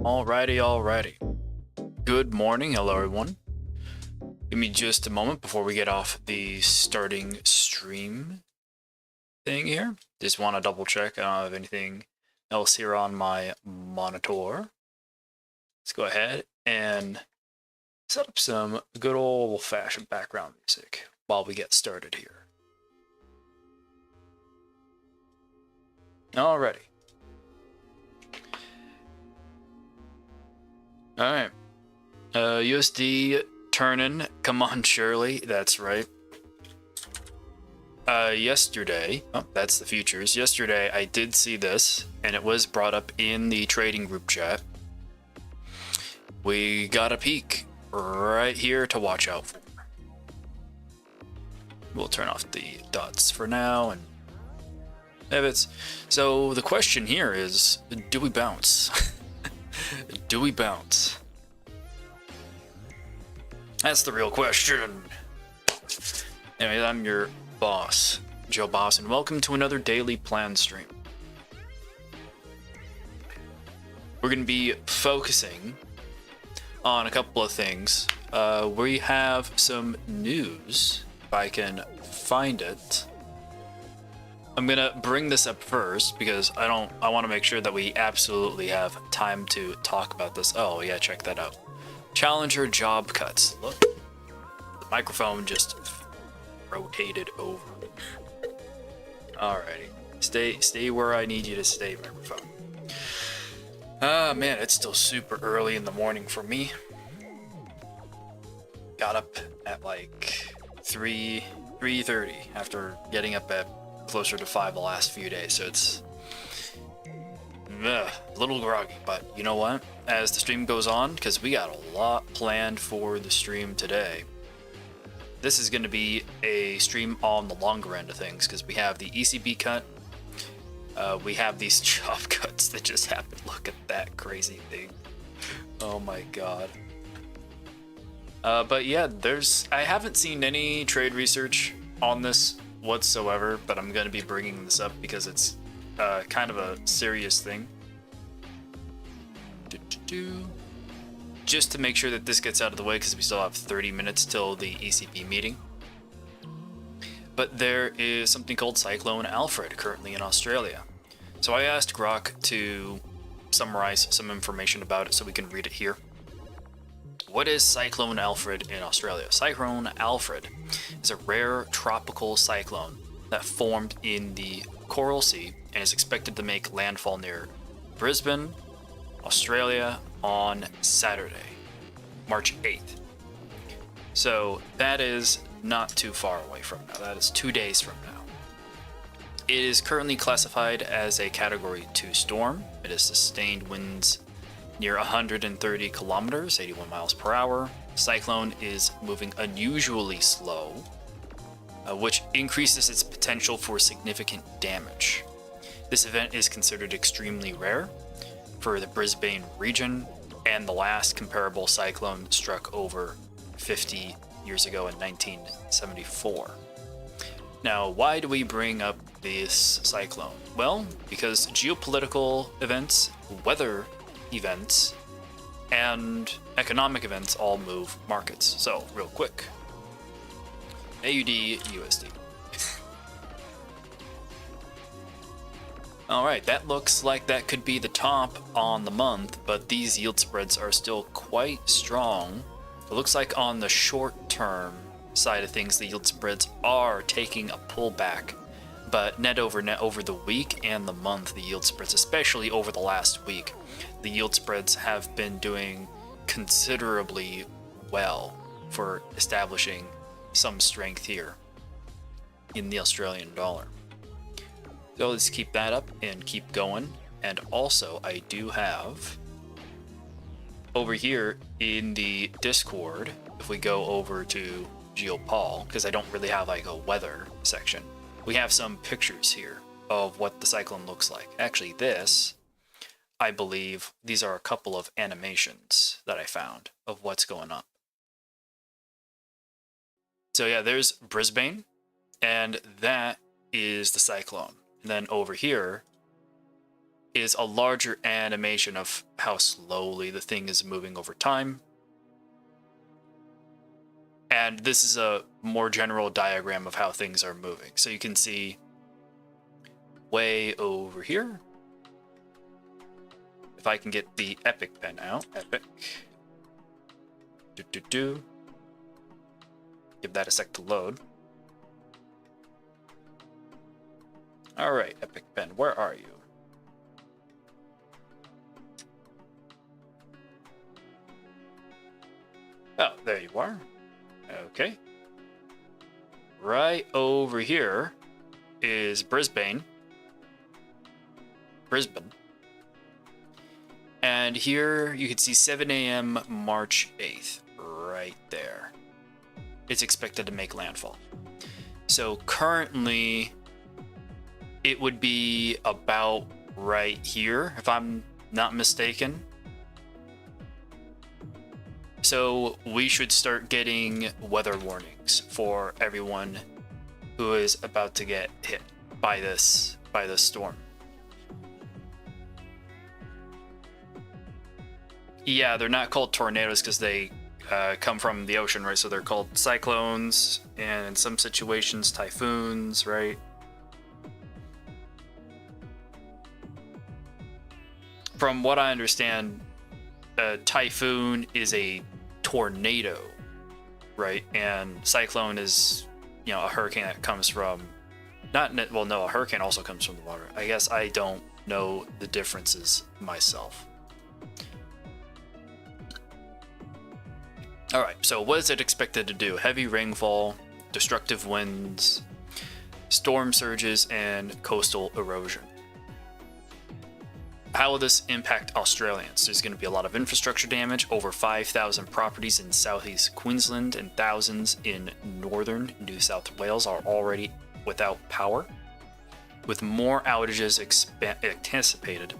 Alrighty. Good morning, hello everyone. Give me just a moment before we get off the starting stream thing here. Just want to double check I don't have anything else here on my monitor. Let's go ahead and set up some good old-fashioned background music while we get started here. Alrighty. Alright. USD turning. Come on, Shirley. That's right. Yesterday, that's the futures. Yesterday, I did see this, and it was brought up in the trading group chat. We got a peak right here to watch out for. We'll turn off the dots for now, and pivots. So the question here is, do we bounce? Do we bounce? That's the real question. Anyway, I'm your boss, Joe Boss, and welcome to another daily plan stream. We're going to be focusing on a couple of things. We have some news, if I can find it. I'm gonna bring this up first because I want to make sure that we absolutely have time to talk about this. Oh yeah, check that out. Challenger job cuts. Look, the microphone just rotated over. Alrighty, stay where I need you to stay, microphone. Man, it's still super early in the morning for me. Got up at like 3:30 after getting up at closer to 5 the last few days, so it's a little groggy, but you know what? As the stream goes on, because we got a lot planned for the stream today, this is going to be a stream on the longer end of things, because we have the ECB cut, we have these job cuts that just happened. Look at that crazy thing. Oh my god. But yeah, I haven't seen any trade research on this whatsoever, but I'm going to be bringing this up because it's kind of a serious thing. Just to make sure that this gets out of the way, because we still have 30 minutes till the ECB meeting. but there is something called Cyclone Alfred currently in Australia. So I asked Grok to summarize some information about it so we can read it here. What is Cyclone Alfred in Australia? Cyclone Alfred is a rare tropical cyclone that formed in the Coral Sea and is expected to make landfall near Brisbane, Australia on Saturday, March 8th. So that is not too far away from now. That is 2 days from now. It is currently classified as a Category 2 storm. It has sustained winds near 130 kilometers, 81 miles per hour. Cyclone is moving unusually slow, which increases its potential for significant damage. This event is considered extremely rare for the Brisbane region, and the last comparable cyclone struck over 50 years ago in 1974. Now, why do we bring up this cyclone? Well, because geopolitical events, weather events, and economic events all move markets. So, real quick. AUD, USD. Alright, that looks like that could be the top on the month, but these yield spreads are still quite strong. It looks like on the short term side of things, the yield spreads are taking a pullback, but net over the week and the month, the yield spreads, especially over the last week, the yield spreads have been doing considerably well for establishing some strength here in the Australian dollar. So let's keep that up and keep going. And also, I do have over here in the Discord, if we go over to Geopol, because I don't really have like a weather section, we have some pictures here of what the cyclone looks like. Actually, this, I believe, these are a couple of animations that I found of what's going on. So yeah, there's Brisbane, and that is the cyclone. And then over here is a larger animation of how slowly the thing is moving over time. And this is a more general diagram of how things are moving. So you can see way over here. If I can get the Epic pen out, Epic. Give that a sec to load. All right, Epic pen, where are you? Oh, there you are. Okay. Right over here is Brisbane. And here you can see 7 a.m. March 8th, right there. It's expected to make landfall. So currently, it would be about right here, if I'm not mistaken. So we should start getting weather warnings for everyone who is about to get hit by this storm. Yeah, they're not called tornadoes because they come from the ocean, right? So they're called cyclones, and in some situations, typhoons, right? From what I understand, a typhoon is a tornado, right? And cyclone is, a hurricane that comes from, a hurricane also comes from the water. I guess I don't know the differences myself. All right, so what is it expected to do? Heavy rainfall, destructive winds, storm surges, and coastal erosion. How will this impact Australians? There's going to be a lot of infrastructure damage. Over 5,000 properties in southeast Queensland and thousands in northern New South Wales are already without power, with more outages anticipated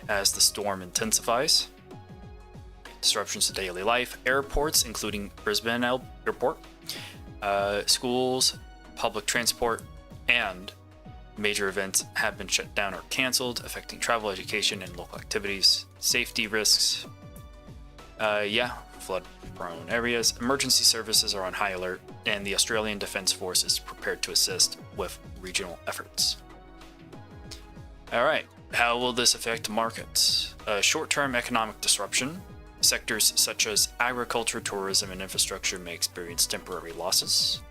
as the storm intensifies. Disruptions to daily life. Airports, including Brisbane Airport, schools, public transport, and major events have been shut down or canceled, affecting travel, education, and local activities. Safety risks. Yeah, flood-prone areas. Emergency services are on high alert, and the Australian Defence Force is prepared to assist with regional efforts. All right, how will this affect markets? Short-term economic disruption. Sectors such as agriculture, tourism, and infrastructure may experience temporary losses.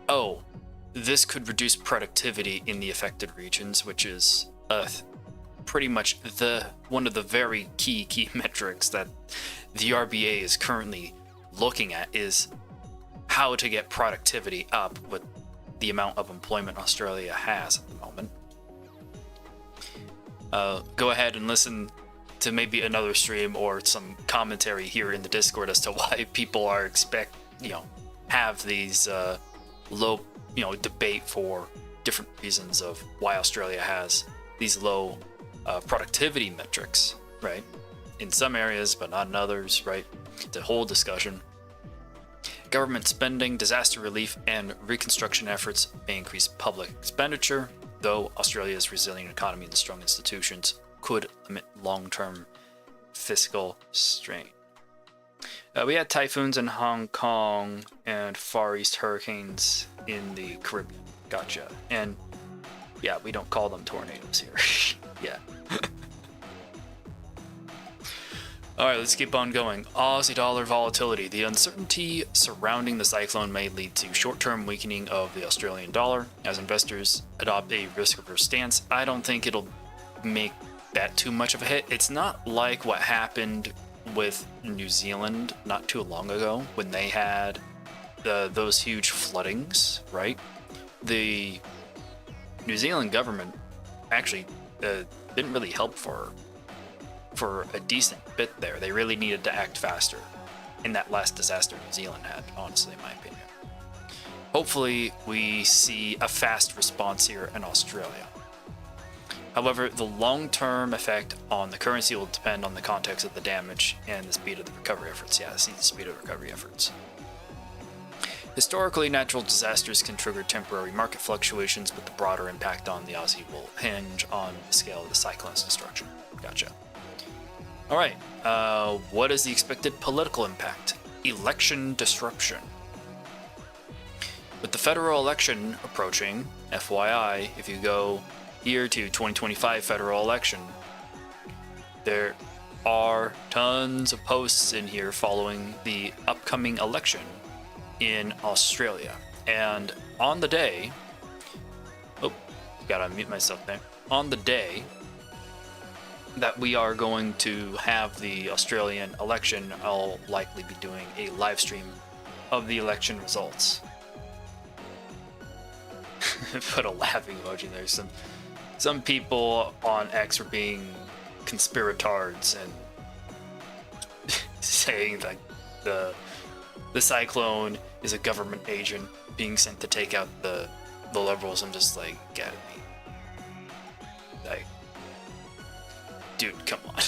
Oh, this could reduce productivity in the affected regions, which is pretty much one of the very key metrics that the RBA is currently looking at, is how to get productivity up with the amount of employment Australia has at the moment. Go ahead and listen to maybe another stream or some commentary here in the Discord as to why people are have these low debate for different reasons of why Australia has these low productivity metrics, right? In some areas, but not in others, right? It's a whole discussion. Government spending, disaster relief, and reconstruction efforts may increase public expenditure, though Australia's resilient economy and strong institutions could limit long-term fiscal strain. We had typhoons in Hong Kong and Far East hurricanes in the Caribbean. Gotcha. And yeah, we don't call them tornadoes here. Yeah. All right, let's keep on going. Aussie dollar volatility. The uncertainty surrounding the cyclone may lead to short-term weakening of the Australian dollar as investors adopt a risk-averse stance. I don't think it'll make that too much of a hit. It's not like what happened with New Zealand not too long ago when they had those huge floodings, right? The New Zealand government actually didn't really help for a decent bit there. They really needed to act faster in that last disaster New Zealand had, honestly, in my opinion. Hopefully, we see a fast response here in Australia. However, the long-term effect on the currency will depend on the context of the damage and the speed of the recovery efforts. Yeah, see the speed of recovery efforts. Historically, natural disasters can trigger temporary market fluctuations, but the broader impact on the Aussie will hinge on the scale of the cyclone's destruction. Gotcha. All right, what is the expected political impact? Election disruption. With the federal election approaching, FYI, if you go here to 2025 federal election, there are tons of posts in here following the upcoming election in Australia. And on the day, gotta unmute myself there. On the day that we are going to have the Australian election, I'll likely be doing a live stream of the election results. Put a laughing emoji there. Some people on X are being conspiratards and saying that the cyclone is a government agent being sent to take out the liberals. I'm just like, get me. Like, dude, come on.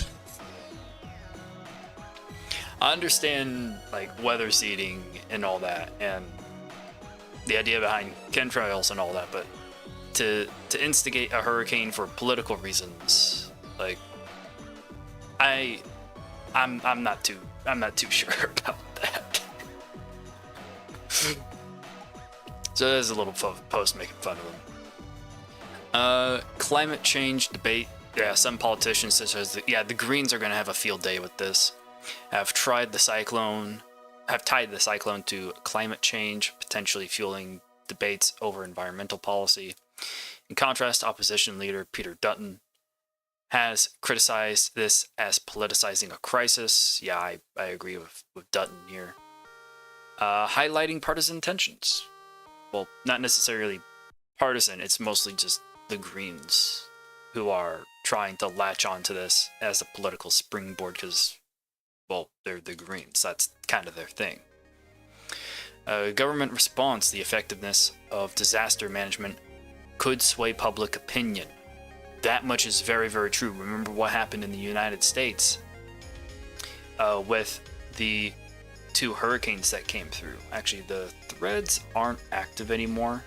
I understand like weather seeding and all that, and the idea behind chemtrails and all that, but to instigate a hurricane for political reasons, like I'm not too sure about that. So there's a little post making fun of them. Climate change debate. Yeah, some politicians such as the Greens are going to have a field day with this. Have tied the cyclone to climate change, potentially fueling debates over environmental policy. In contrast, opposition leader Peter Dutton has criticized this as politicizing a crisis. Yeah, I agree with Dutton here. Highlighting partisan tensions. Well, not necessarily partisan, it's mostly just the Greens who are trying to latch onto this as a political springboard because, well, they're the Greens. That's kind of their thing. Government response, the effectiveness of disaster management could sway public opinion. That much is very, very true. Remember what happened in the United States with the 2 hurricanes that came through. Actually, the threads aren't active anymore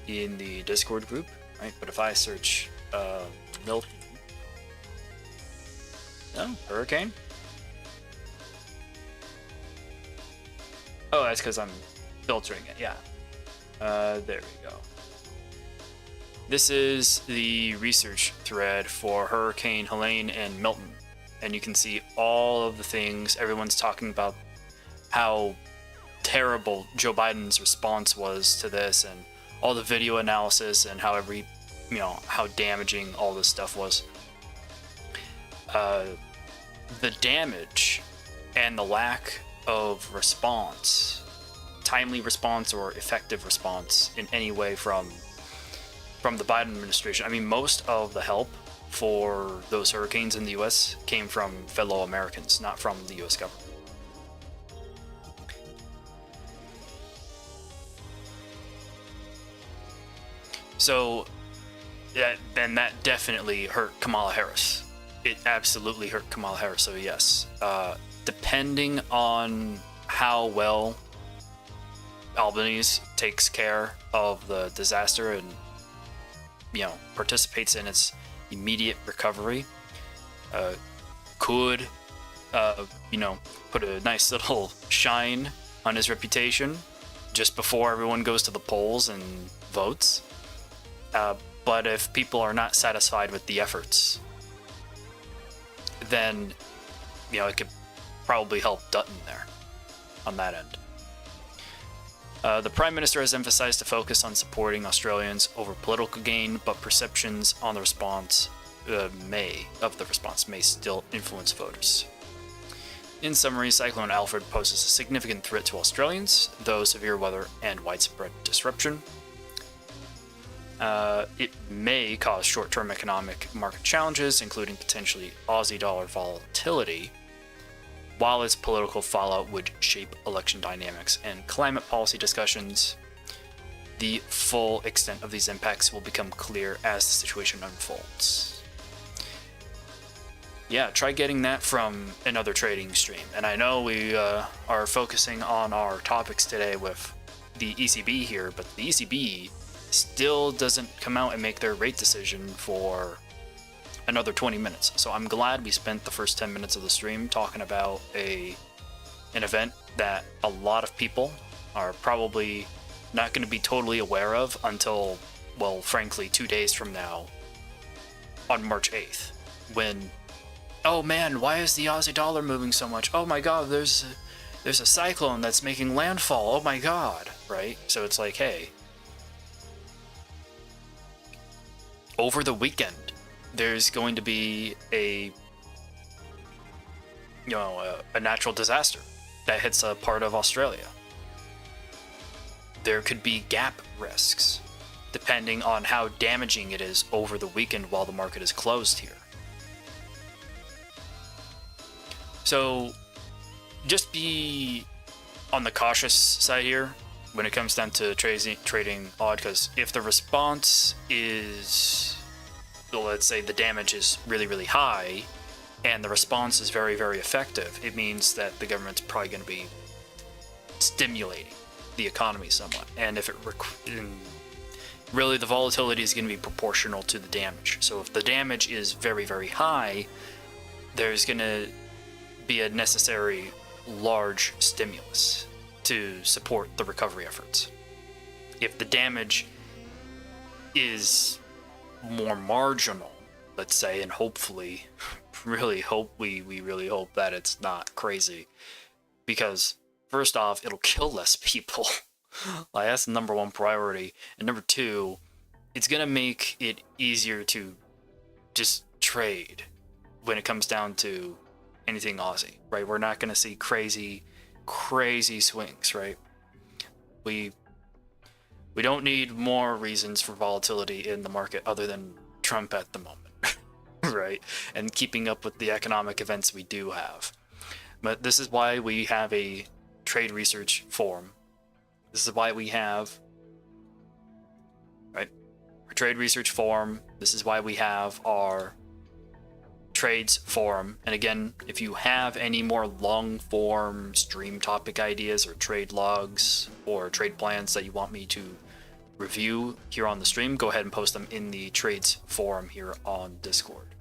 in the Discord group, right? But if I search Milton, no, hurricane? Oh, that's because I'm filtering it. Yeah. There we go. This is the research thread for Hurricane Helene and Milton. And you can see all of the things everyone's talking about, how terrible Joe Biden's response was to this, and all the video analysis, and how how damaging all this stuff was. The damage and the lack of response, timely response or effective response in any way from the Biden administration. I mean, most of the help for those hurricanes in the U.S. came from fellow Americans, not from the U.S. government. So, then that definitely hurt Kamala Harris. It absolutely hurt Kamala Harris. So yes, depending on how well Albanese takes care of the disaster and participates in its immediate recovery, could put a nice little shine on his reputation just before everyone goes to the polls and votes. But if people are not satisfied with the efforts, then it could probably help Dutton there on that end. The Prime Minister has emphasized to focus on supporting Australians over political gain, but perceptions on the response may still influence voters. In summary, Cyclone Alfred poses a significant threat to Australians, though severe weather and widespread disruption. It may cause short-term economic market challenges, including potentially Aussie dollar volatility, while its political fallout would shape election dynamics and climate policy discussions. The full extent of these impacts will become clear as the situation unfolds. Yeah, try getting that from another trading stream. And I know we are focusing on our topics today with the ECB here, but the ECB still doesn't come out and make their rate decision for another 20 minutes. So I'm glad we spent the first 10 minutes of the stream talking about an event that a lot of people are probably not going to be totally aware of until, well, frankly, 2 days from now on March 8th, when, oh man, why is the Aussie dollar moving so much? Oh my god, there's a cyclone that's making landfall. Oh my god, right? So it's like, hey, over the weekend, there's going to be a natural disaster that hits a part of Australia. There could be gap risks depending on how damaging it is over the weekend while the market is closed here. So just be on the cautious side here when it comes down to trading odd, because if the response is, well, let's say the damage is really, really high and the response is very, very effective, it means that the government's probably going to be stimulating the economy somewhat. And if really the volatility is going to be proportional to the damage. So if the damage is very, very high, there's going to be a necessary large stimulus to support the recovery efforts. If the damage is more marginal, let's say, and hopefully, we really hope that it's not crazy, because first off, it'll kill less people. Like, that's the number one priority. And number two, it's gonna make it easier to just trade when it comes down to anything Aussie, right? We're not gonna see crazy swings, right? We don't need more reasons for volatility in the market other than Trump at the moment, right? And keeping up with the economic events we do have. But this is why we have a trade research forum. This is why we have, right, our trade research forum. This is why we have our trades forum. And again, if you have any more long form stream topic ideas or trade logs or trade plans that you want me to review here on the stream, go ahead and post them in the trades forum here on Discord.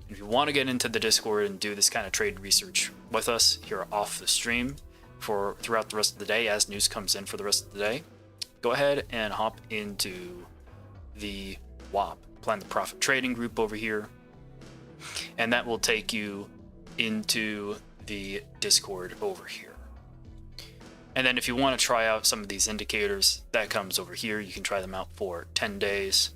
If you want to get into the Discord and do this kind of trade research with us here off the stream, for throughout the rest of the day as news comes in for the rest of the day. Go ahead and hop into the WAP, Plan the Profit Trading Group over here, and that will take you into the Discord over here. And then if you want to try out some of these indicators, that comes over here. You can try them out for 10 days.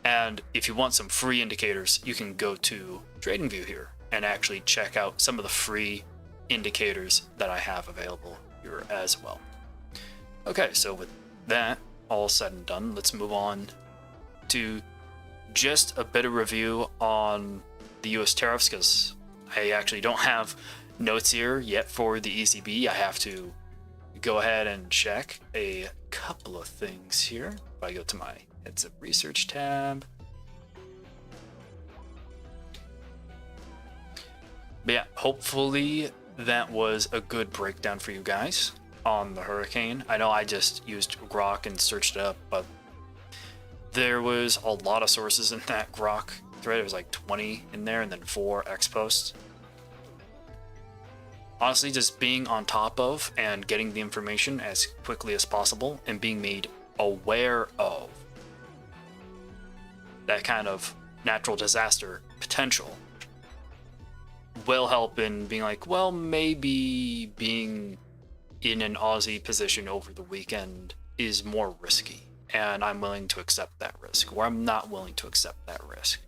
And if you want some free indicators, you can go to TradingView here and actually check out some of the free indicators that I have available here as well. Okay, so with that all said and done, let's move on to just a bit of review on the US tariffs, because I actually don't have notes here yet for the ECB. I have to go ahead and check a couple of things here. If I go to my heads up research tab. But yeah, hopefully that was a good breakdown for you guys on the hurricane. I know I just used Grok and searched it up, but there was a lot of sources in that Grok thread. It was like 20 in there and then 4 X posts. Honestly, just being on top of and getting the information as quickly as possible and being made aware of that kind of natural disaster potential will help in being like, well, maybe being in an Aussie position over the weekend is more risky, and I'm willing to accept that risk, or I'm not willing to accept that risk.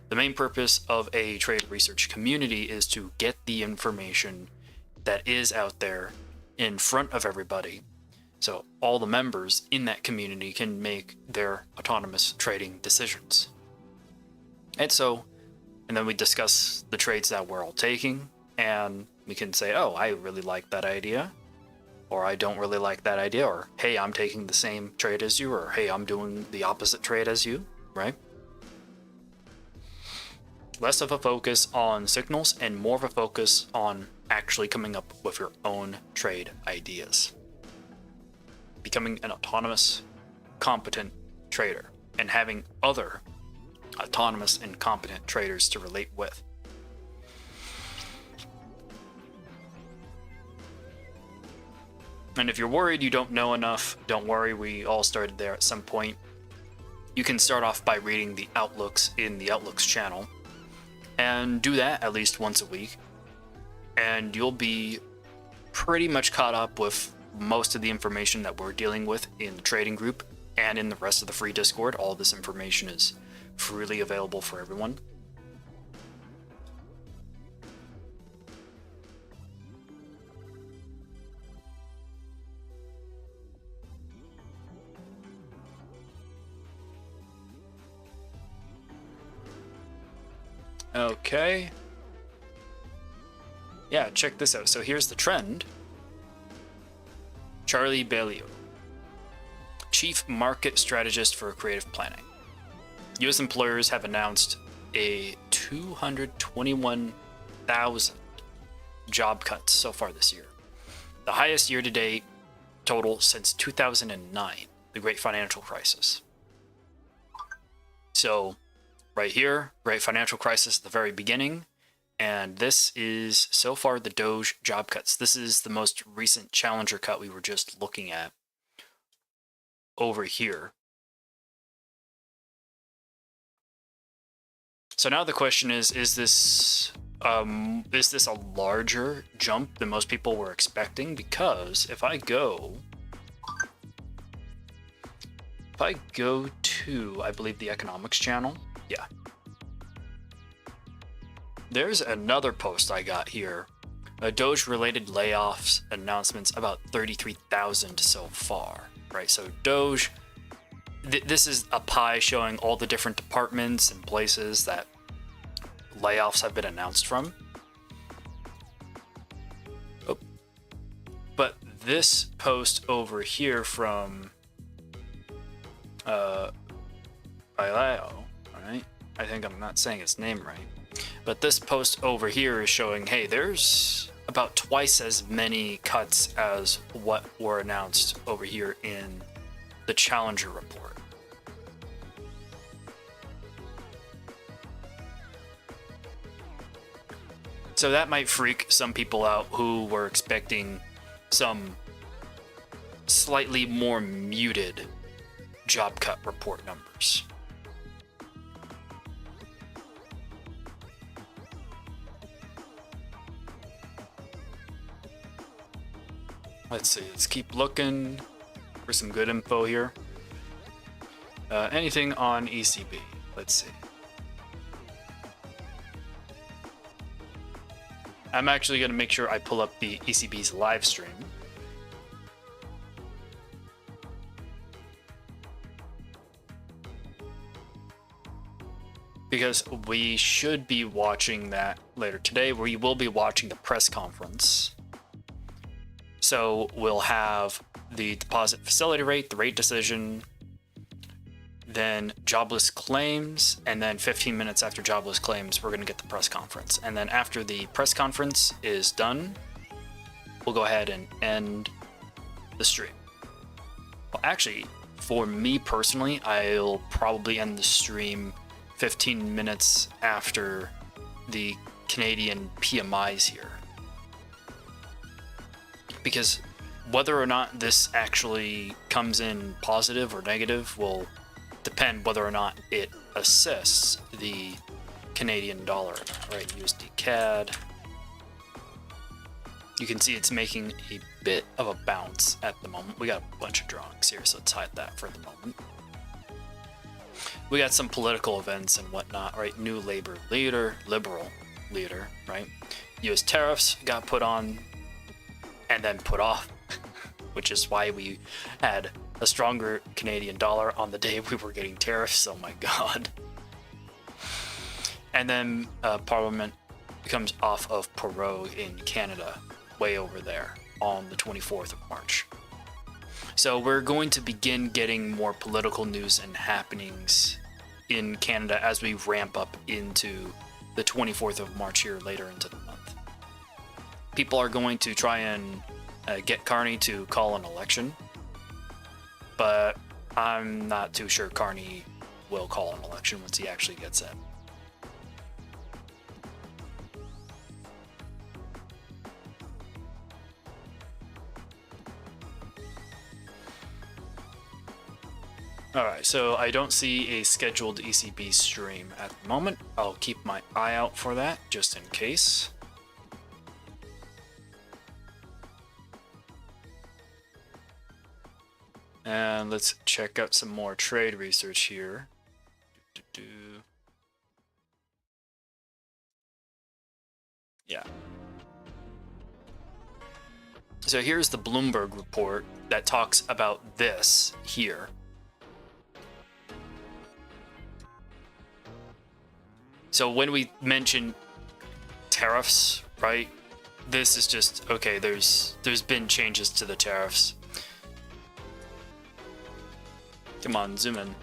The main purpose of a trade research community is to get the information that is out there in front of everybody, so all the members in that community can make their autonomous trading decisions. And then we discuss the trades that we're all taking, and we can say, oh, I really like that idea, or I don't really like that idea, or hey, I'm taking the same trade as you, or hey, I'm doing the opposite trade as you, right? Less of a focus on signals and more of a focus on actually coming up with your own trade ideas. Becoming an autonomous, competent trader and having other autonomous and competent traders to relate with. And if you're worried you don't know enough, don't worry, we all started there at some point. You can start off by reading the outlooks in the outlooks channel, and do that at least once a week, and you'll be pretty much caught up with most of the information that we're dealing with in the trading group and in the rest of the free Discord. All this information is freely available for everyone. Okay. Yeah, check this out. So here's the trend. Charlie Bailio, Chief Market Strategist for Creative Planning. U.S. employers have announced a 221,000 job cuts so far this year, the highest year-to-date total since 2009, the Great Financial Crisis. So, right here, Great Financial Crisis at the very beginning, and this is so far the Doge job cuts. This is the most recent Challenger cut we were just looking at over here. So now the question is this a larger jump than most people were expecting? Because if I go to, I believe, the economics channel, yeah. There's another post I got here. Doge-related layoffs announcements, about 33,000 so far, right? So Doge, this is a pie showing all the different departments and places that layoffs have been announced from. Oh. But this post over here from Bailao, right? I think I'm not saying his name right. But this post over here is showing, hey, there's about twice as many cuts as what were announced over here in the Challenger report. So that might freak some people out who were expecting some slightly more muted job cut report numbers. Let's see, let's keep looking for some good info here. Anything on ECB? Let's see. I'm actually going to make sure I pull up the ECB's live stream. Because we should be watching that later today. We will be watching the press conference. So we'll have the deposit facility rate, the rate decision, then jobless claims, and then 15 minutes after jobless claims, we're going to get the press conference. And then after the press conference is done, we'll go ahead and end the stream. Well, actually, for me personally, I'll probably end the stream 15 minutes after the Canadian PMIs here. Because whether or not this actually comes in positive or negative will depend whether or not it assists the Canadian dollar, right? USD CAD. You can see it's making a bit of a bounce at the moment. We got a bunch of drawings here, so let's hide that for the moment. We got some political events and whatnot, right? New liberal leader, right? US tariffs got put on and then put off, which is why we had a stronger Canadian dollar on the day we were getting tariffs. Oh my god. And then Parliament comes off of Perot in Canada, way over there, on the 24th of March. So we're going to begin getting more political news and happenings in Canada as we ramp up into the 24th of March here later into the month. People are going to try and get Carney to call an election, but I'm not too sure Carney will call an election once he actually gets in. Alright, so I don't see a scheduled ECB stream at the moment. I'll keep my eye out for that, just in case. And let's check out some more trade research here. Yeah. So here's the Bloomberg report that talks about this here. So when we mention tariffs, right? This is just, okay, there's been changes to the tariffs. Come on, zoom in.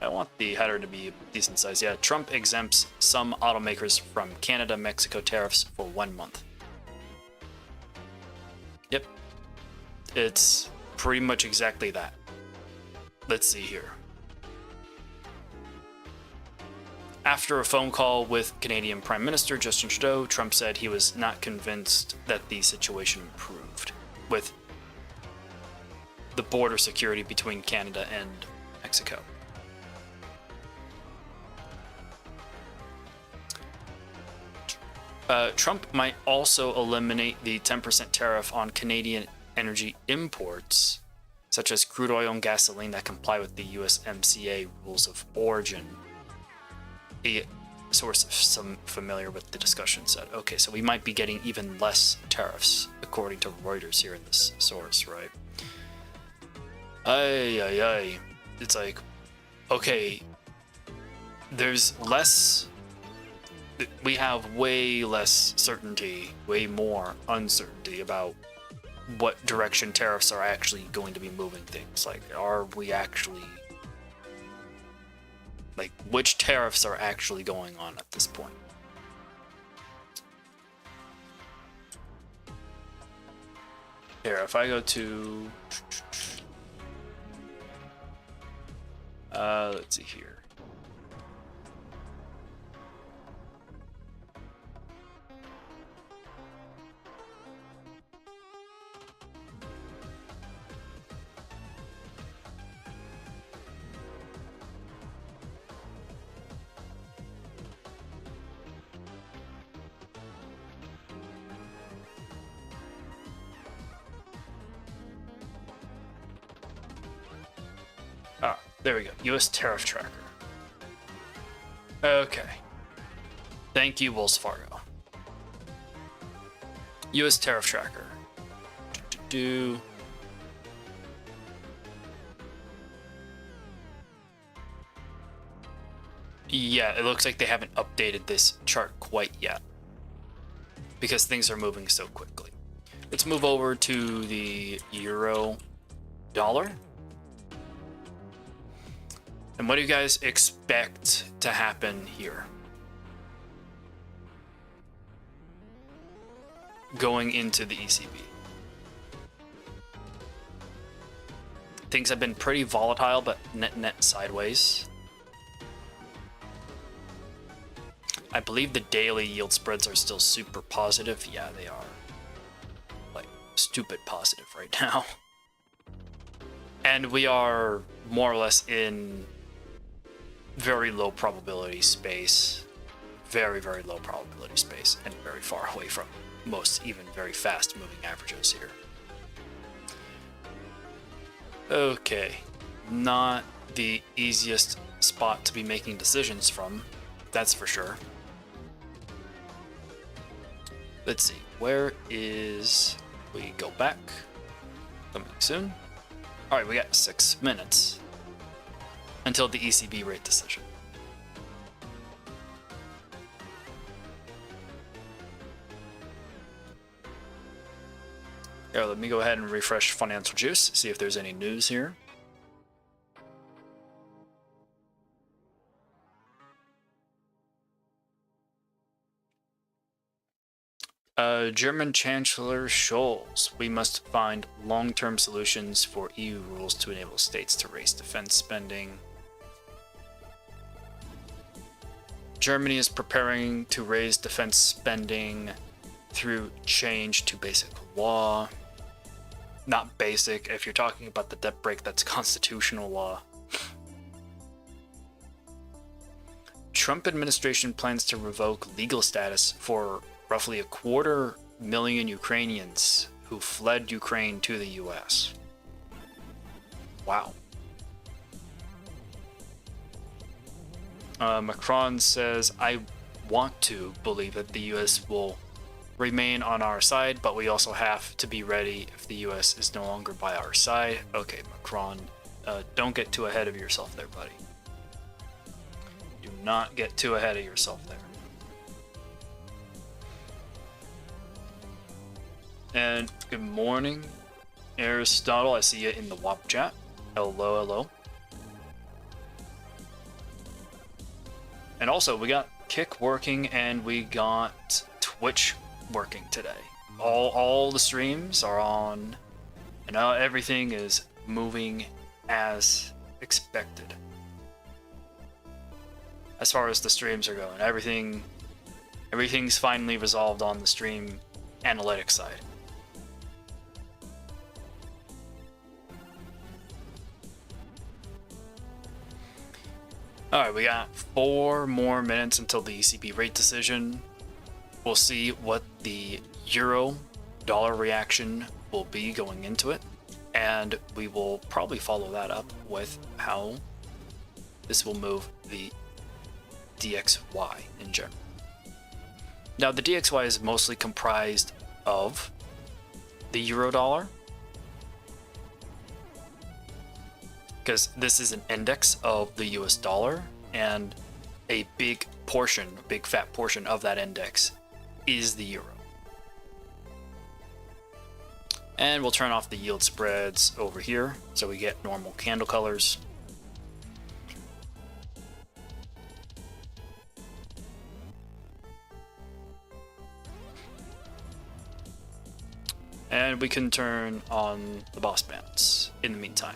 I want the header to be decent size. Yeah, Trump exempts some automakers from Canada, Mexico tariffs for 1 month. Yep. It's pretty much exactly that. Let's see here. After a phone call with Canadian Prime Minister Justin Trudeau, Trump said he was not convinced that the situation improved with the border security between Canada and Mexico. Trump might also eliminate the 10% tariff on Canadian energy imports, such as crude oil and gasoline that comply with the USMCA rules of origin. A source some familiar with the discussion said, okay, so we might be getting even less tariffs, according to Reuters here in this source, right? It's like, okay, there's less, we have way less certainty, way more uncertainty about what direction tariffs are actually going to be moving things. Like, are we actually, like, which tariffs are actually going on at this point? Here, if I go to let's see here. Ah, there we go. U.S. tariff tracker. Okay. Thank you, Wells Fargo. U.S. tariff tracker. Do. Yeah, it looks like they haven't updated this chart quite yet because things are moving so quickly. Let's move over to the euro dollar. And what do you guys expect to happen here? Going into the ECB. Things have been pretty volatile, but net sideways. I believe the daily yield spreads are still super positive. Yeah, they are. Like, stupid positive right now. And we are more or less in very low probability space. Very, very low probability space. And very far away from most even very fast moving averages here. Okay. Not the easiest spot to be making decisions from. That's for sure. Let's see, where is, we go back, coming soon. All right, we got 6 minutes until the ECB rate decision. Here, let me go ahead and refresh Financial Juice, see if there's any news here. German Chancellor Scholz, we must find long-term solutions for EU rules to enable states to raise defense spending. Germany is preparing to raise defense spending through change to basic law. Not basic, if you're talking about the debt brake, that's constitutional law. Trump administration plans to revoke legal status for roughly 250,000 Ukrainians who fled Ukraine to the US. Wow. Macron says, I want to believe that the US will remain on our side, but we also have to be ready if the US is no longer by our side. Okay, Macron, don't get too ahead of yourself there, buddy. Do not get too ahead of yourself there. And good morning, Aristotle. I see you in the WAP chat. Hello, hello. And also, we got Kick working and we got Twitch working today. All the streams are on, and now everything is moving as expected. As far as the streams are going, everything's finally resolved on the stream analytics side. Alright, we got 4 more minutes until the ECB rate decision. We'll see what the euro dollar reaction will be going into it, and we will probably follow that up with how this will move the DXY in general. Now, the DXY is mostly comprised of the euro dollar, because this is an index of the US dollar, and a big fat portion of that index is the euro. And we'll turn off the yield spreads over here so we get normal candle colors. And we can turn on the boss bands in the meantime.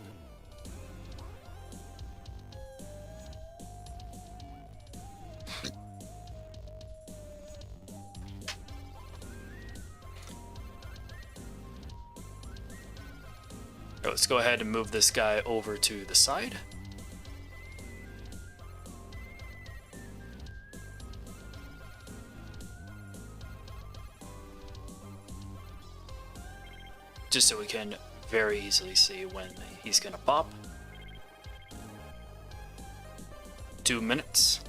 Let's go ahead and move this guy over to the side. Just so we can very easily see when he's gonna pop. 2 minutes.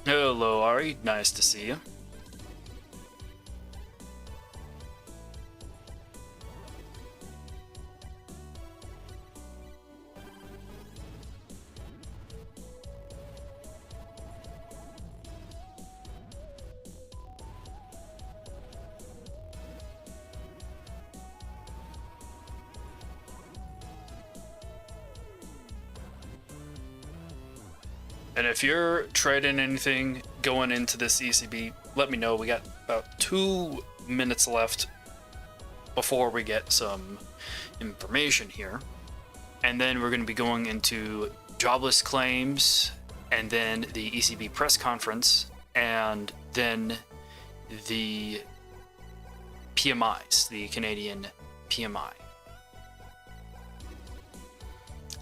Hello, Ari. Nice to see you. And if you're trading anything going into this ECB, let me know. We got about 2 minutes left before we get some information here. And then we're going to be going into jobless claims, and then the ECB press conference, and then the PMIs, the Canadian PMI.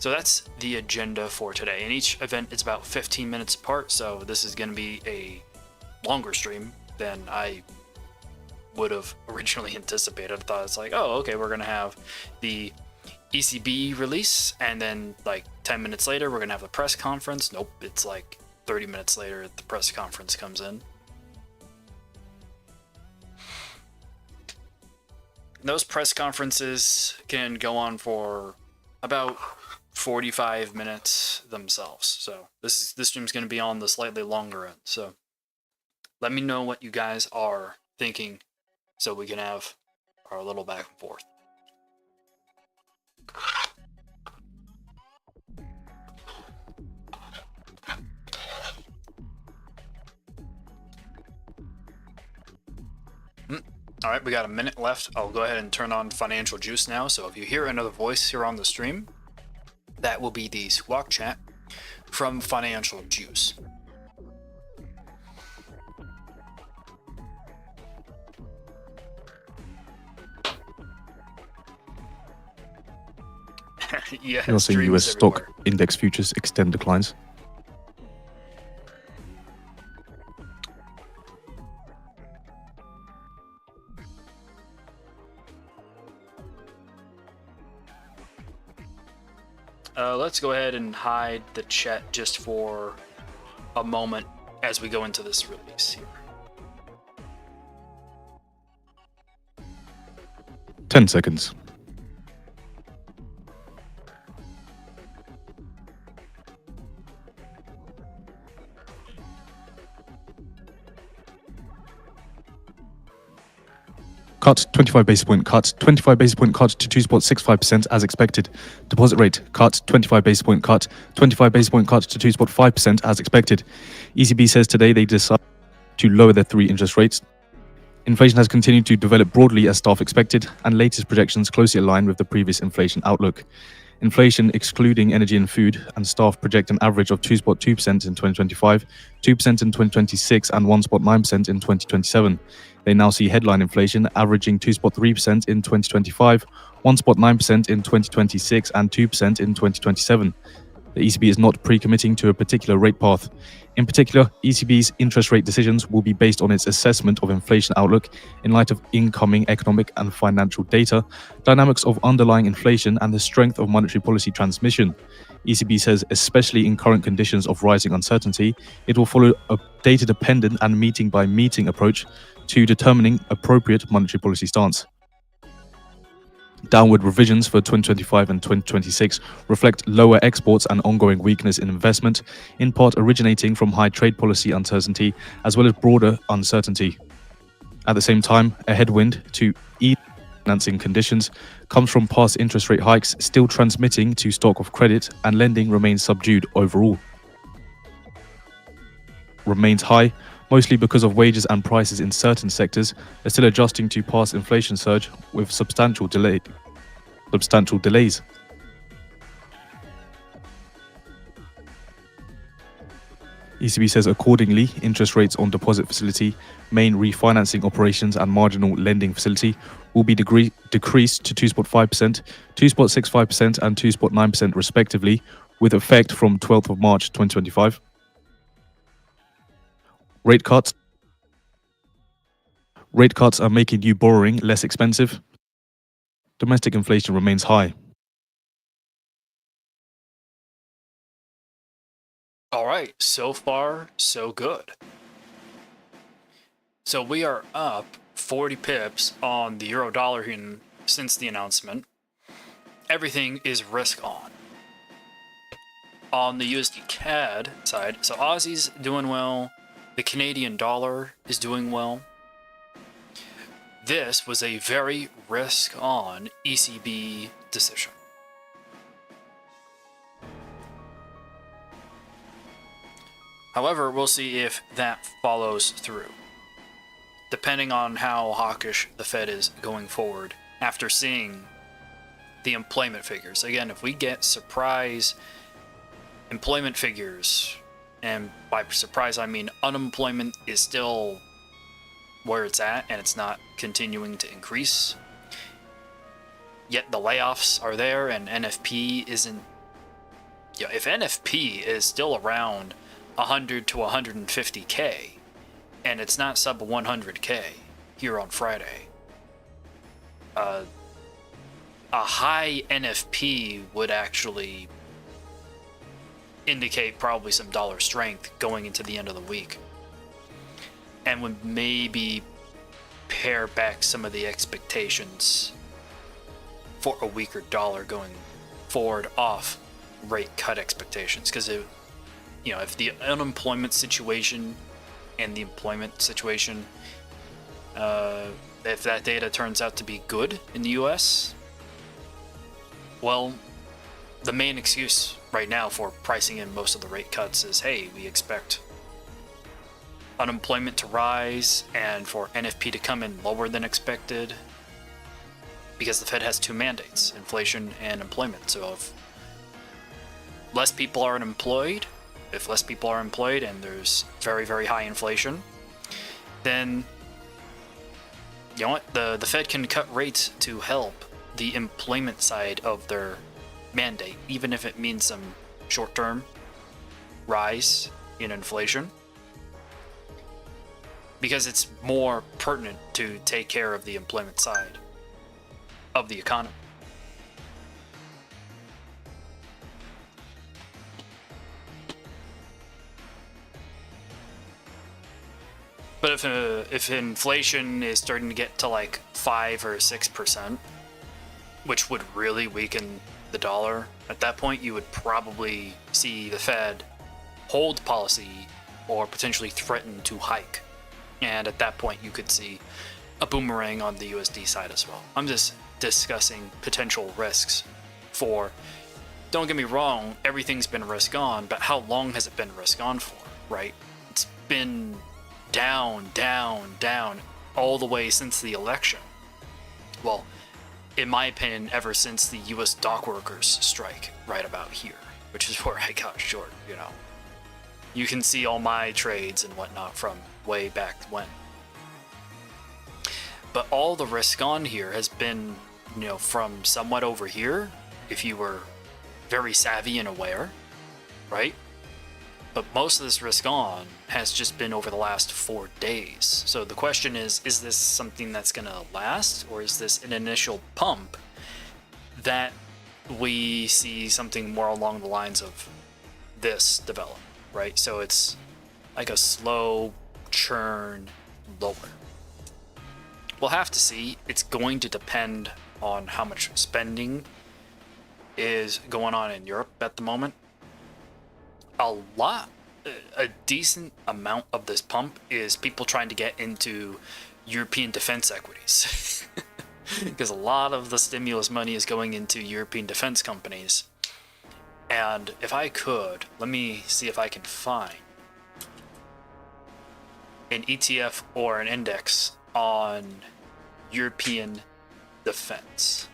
So that's the agenda for today, and each event is about 15 minutes apart, so this is going to be a longer stream than I would have originally anticipated. I thought it's like, oh, okay, we're going to have the ECB release, and then like 10 minutes later, we're going to have the press conference. Nope, it's like 30 minutes later, the press conference comes in. Those press conferences can go on for about 45 minutes themselves. So this stream's going to be on the slightly longer end. So let me know what you guys are thinking so we can have our little back and forth. All right, we got a minute left. I'll go ahead and turn on Financial Juice now. So if you hear another voice here on the stream, that will be the squawk chat from Financial Juice. Yeah, you're seeing US stock index futures extend declines. Let's go ahead and hide the chat just for a moment as we go into this release here. 10 seconds. Cut, 25 basis point cut, 25 basis point cut to 2.65% as expected. Deposit rate cut, 25 basis point cut, 25 basis point cut to 2.5% as expected. ECB says today they decide to lower their 3 interest rates. Inflation has continued to develop broadly as staff expected, and latest projections closely align with the previous inflation outlook. Inflation, excluding energy and food, and staff project an average of 2.2% in 2025, 2% in 2026, and 1.9% in 2027. They now see headline inflation averaging 2.3% in 2025, 1.9% in 2026, and 2% in 2027. The ECB is not pre-committing to a particular rate path. In particular, ECB's interest rate decisions will be based on its assessment of inflation outlook in light of incoming economic and financial data, dynamics of underlying inflation, and the strength of monetary policy transmission. ECB says, especially in current conditions of rising uncertainty, it will follow a data-dependent and meeting-by-meeting approach to determining appropriate monetary policy stance. Downward revisions for 2025 and 2026 reflect lower exports and ongoing weakness in investment, in part originating from high trade policy uncertainty as well as broader uncertainty. At the same time, a headwind to financing conditions comes from past interest rate hikes still transmitting to stock of credit, and lending remains subdued overall. Remains high, mostly because of wages and prices in certain sectors are still adjusting to past inflation surge with substantial delays. ECB says accordingly, interest rates on deposit facility, main refinancing operations and marginal lending facility will be decreased to 2.5%, 2.65% and 2.9% respectively, with effect from 12th of March 2025. Rate cuts. Rate cuts are making you borrowing less expensive. Domestic inflation remains high. All right, so far, so good. So we are up 40 pips on the euro dollar since the announcement. Everything is risk on. On the USD CAD side, so Aussie's doing well, the Canadian dollar is doing well. This was a very risk on ECB decision. However, we'll see if that follows through, depending on how hawkish the Fed is going forward after seeing the employment figures. Again, if we get surprise employment figures, and by surprise I mean unemployment is still where it's at and it's not continuing to increase, yet the layoffs are there and NFP isn't, if NFP is still around 100 to 150k and it's not sub 100k here on Friday, a high NFP would actually indicate probably some dollar strength going into the end of the week, and would maybe pare back some of the expectations for a weaker dollar going forward off rate cut expectations. Because if the unemployment situation and the employment situation, if that data turns out to be good in the US, well, the main excuse right now for pricing in most of the rate cuts is, hey, we expect unemployment to rise and for NFP to come in lower than expected, because the Fed has two mandates, inflation and employment. So if less people are unemployed, and there's very, very high inflation, then you know what? The Fed can cut rates to help the employment side of their mandate, even if it means some short-term rise in inflation, because it's more pertinent to take care of the employment side of the economy. But if inflation is starting to get to like 5 or 6%, which would really weaken the dollar, at that point you would probably see the Fed hold policy or potentially threaten to hike. And at that point you could see a boomerang on the USD side as well. I'm just discussing potential risks for, don't get me wrong, everything's been risk on, but how long has it been risk on for, right? It's been down, down, down all the way since the election. Well, in my opinion, ever since the US dock workers strike right about here, which is where I got short, You can see all my trades and whatnot from way back when. But all the risk on here has been, from somewhat over here, if you were very savvy and aware, right? But most of this risk on has just been over the last 4 days. So the question is this something that's going to last, or is this an initial pump that we see something more along the lines of this develop, right? So it's like a slow churn lower. We'll have to see. It's going to depend on how much spending is going on in Europe at the moment. A decent amount of this pump is people trying to get into European defense equities. Because a lot of the stimulus money is going into European defense companies. And if I could, let me see if I can find an ETF or an index on European defense.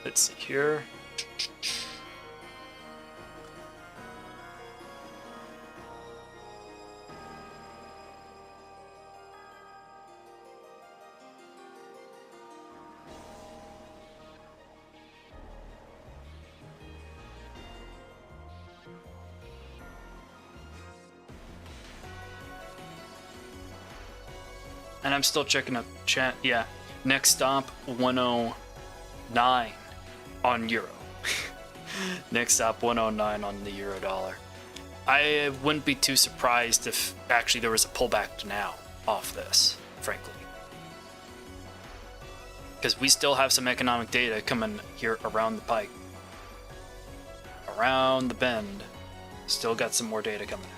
Let's see here. And I'm still checking up chat. Yeah. Next stop 109 on euro. Next stop 109 on the euro dollar. I wouldn't be too surprised if actually there was a pullback now off this, frankly. Because we still have some economic data coming here around the pike. Around the bend. Still got some more data coming in.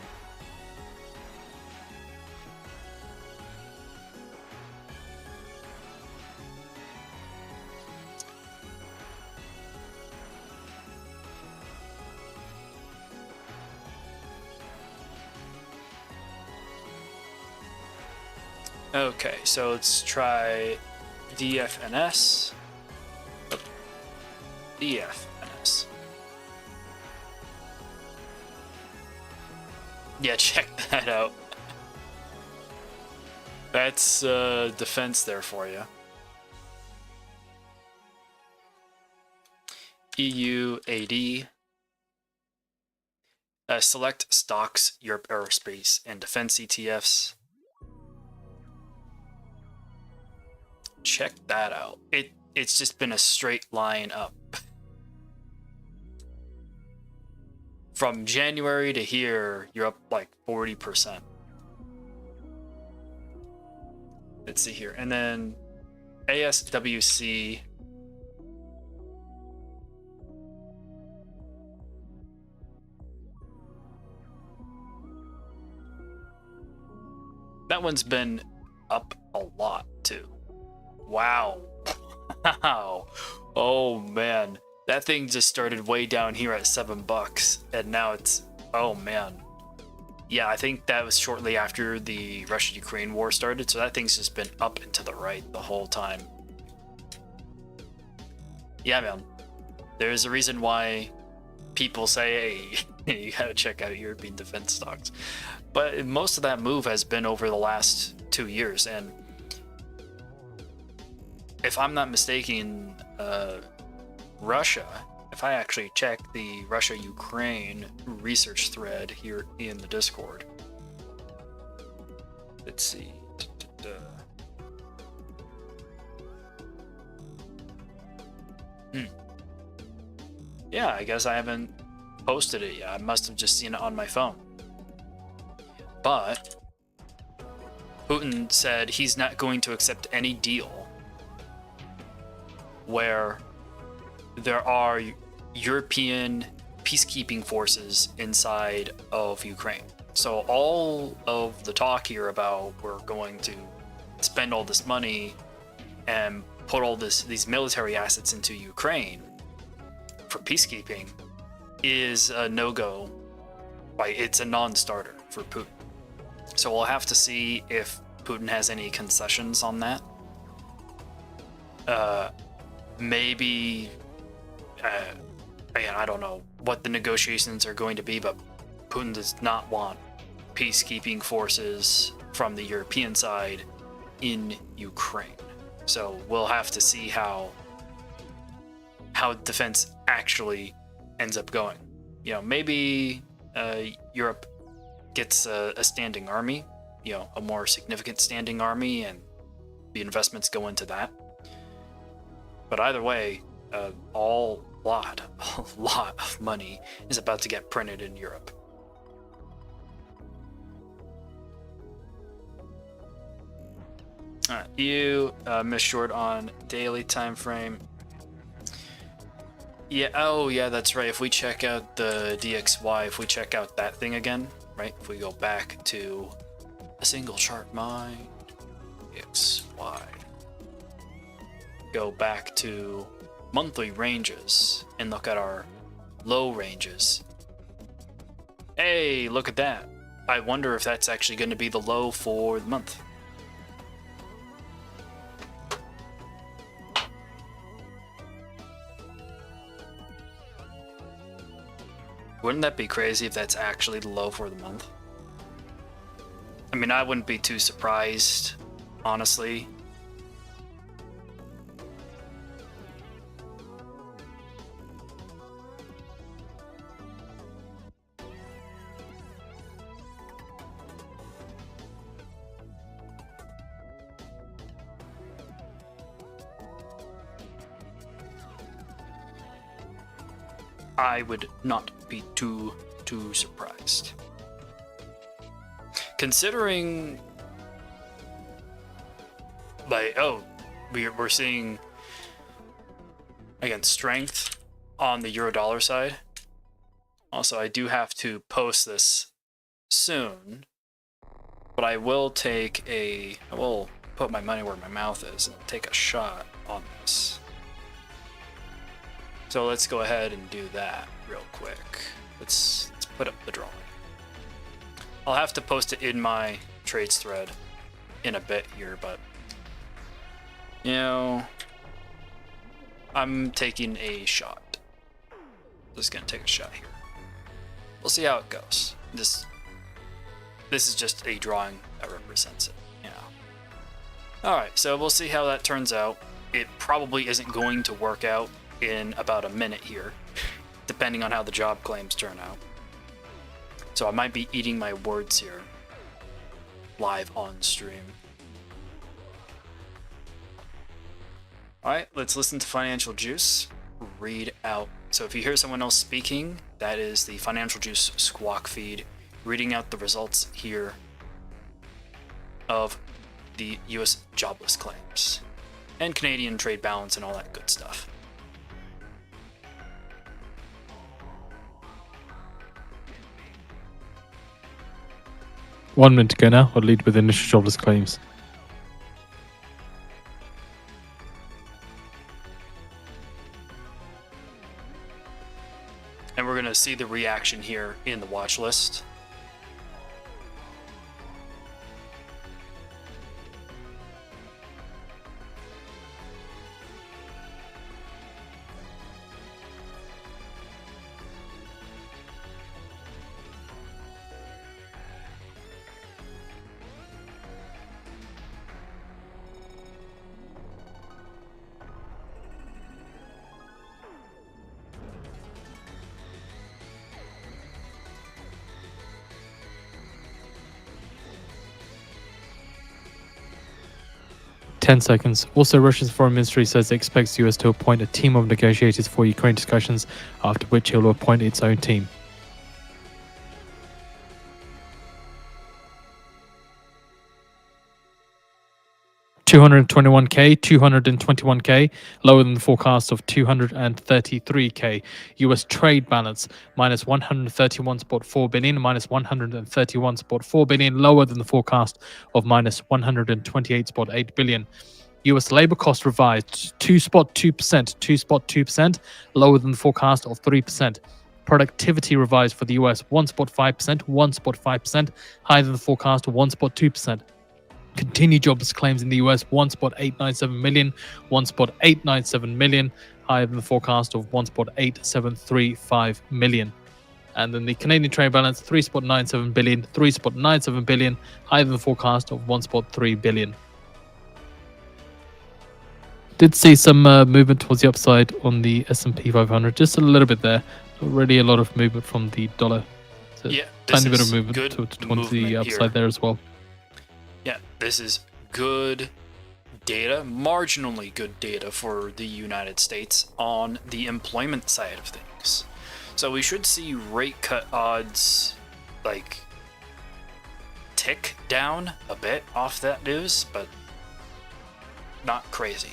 Okay, so let's try DFNS. DFNS. Yeah, check that out. That's defense there for you. EU AD. Select stocks, Europe aerospace, and defense ETFs. Check that out. It's just been a straight line up. From January to here, you're up like 40%. Let's see here. And then ASWC. That one's been up a lot too. Wow. Wow. Oh man. That thing just started way down here at $7 and now it's, oh man. Yeah, I think that was shortly after the Russia-Ukraine war started, so that thing's just been up and to the right the whole time. Yeah, man. There's a reason why people say, hey, you gotta check out European defense stocks. But most of that move has been over the last 2 years, and if I'm not mistaken, Russia, if I actually check the Russia-Ukraine research thread here in the Discord, let's see. Yeah, I guess I haven't posted it yet. I must have just seen it on my phone. But Putin said he's not going to accept any deal where there are European peacekeeping forces inside of Ukraine. So all of the talk here about we're going to spend all this money and put all these military assets into Ukraine for peacekeeping is a no-go. Like, it's a non-starter for Putin. So we'll have to see if Putin has any concessions on that. Maybe again, I don't know what the negotiations are going to be, but Putin does not want peacekeeping forces from the European side in Ukraine. So we'll have to see how defense actually ends up going. You know, maybe Europe gets a standing army, you know, a more significant standing army, and the investments go into that. But either way, a lot of money is about to get printed in Europe. You missed short on daily time frame. Yeah, oh yeah, that's right. If we check out the DXY, if we check out that thing again, right? If we go back to a single chart mind, DXY. Go back to monthly ranges and look at our low ranges. Hey, look at that. I wonder if that's actually going to be the low for the month. Wouldn't that be crazy if that's actually the low for the month? I mean, I wouldn't be too surprised, honestly. I would not be too surprised. Considering, like, we're seeing again strength on the euro dollar side. Also, I do have to post this soon, but I will put my money where my mouth is and take a shot on this. So let's go ahead and do that real quick. Let's put up the drawing. I'll have to post it in my trades thread in a bit here, but you know, I'm taking a shot. Just gonna take a shot here. We'll see how it goes. This is just a drawing that represents it, you know. Alright, so we'll see how that turns out. It probably isn't going to work out in about a minute here, depending on how the job claims turn out. So I might be eating my words here, live on stream. Alright, let's listen to Financial Juice read out. So if you hear someone else speaking, that is the Financial Juice squawk feed reading out the results here of the US jobless claims and Canadian trade balance and all that good stuff. One minute to go now. I'll lead with initial jobless claims. And we're going to see the reaction here in the watch list. Ten seconds. Also, Russia's foreign ministry says it expects the US to appoint a team of negotiators for Ukraine discussions, after which it will appoint its own team. $221K, $221K, lower than the forecast of $233K. US trade balance, minus $131.4 billion, minus $131.4 billion, lower than the forecast of minus $128.8 billion. US labor cost revised 2.2%, lower than the forecast of 3%. Productivity revised for the US 1.5%, higher than the forecast of 1.2%. Continued jobless claims in the US 1.897 million, higher than the forecast of 1.8735 million. And then the Canadian trade balance 3.97 billion, higher than the forecast of 1.3 billion. Did see some movement towards the upside on the S&P 500, just a little bit there. Not really a lot of movement from the dollar. So yeah, tiny bit of movement towards the upside here. There as well. Yeah, this is good data, marginally good data for the United States on the employment side of things. So we should see rate cut odds like tick down a bit off that news, but not crazy.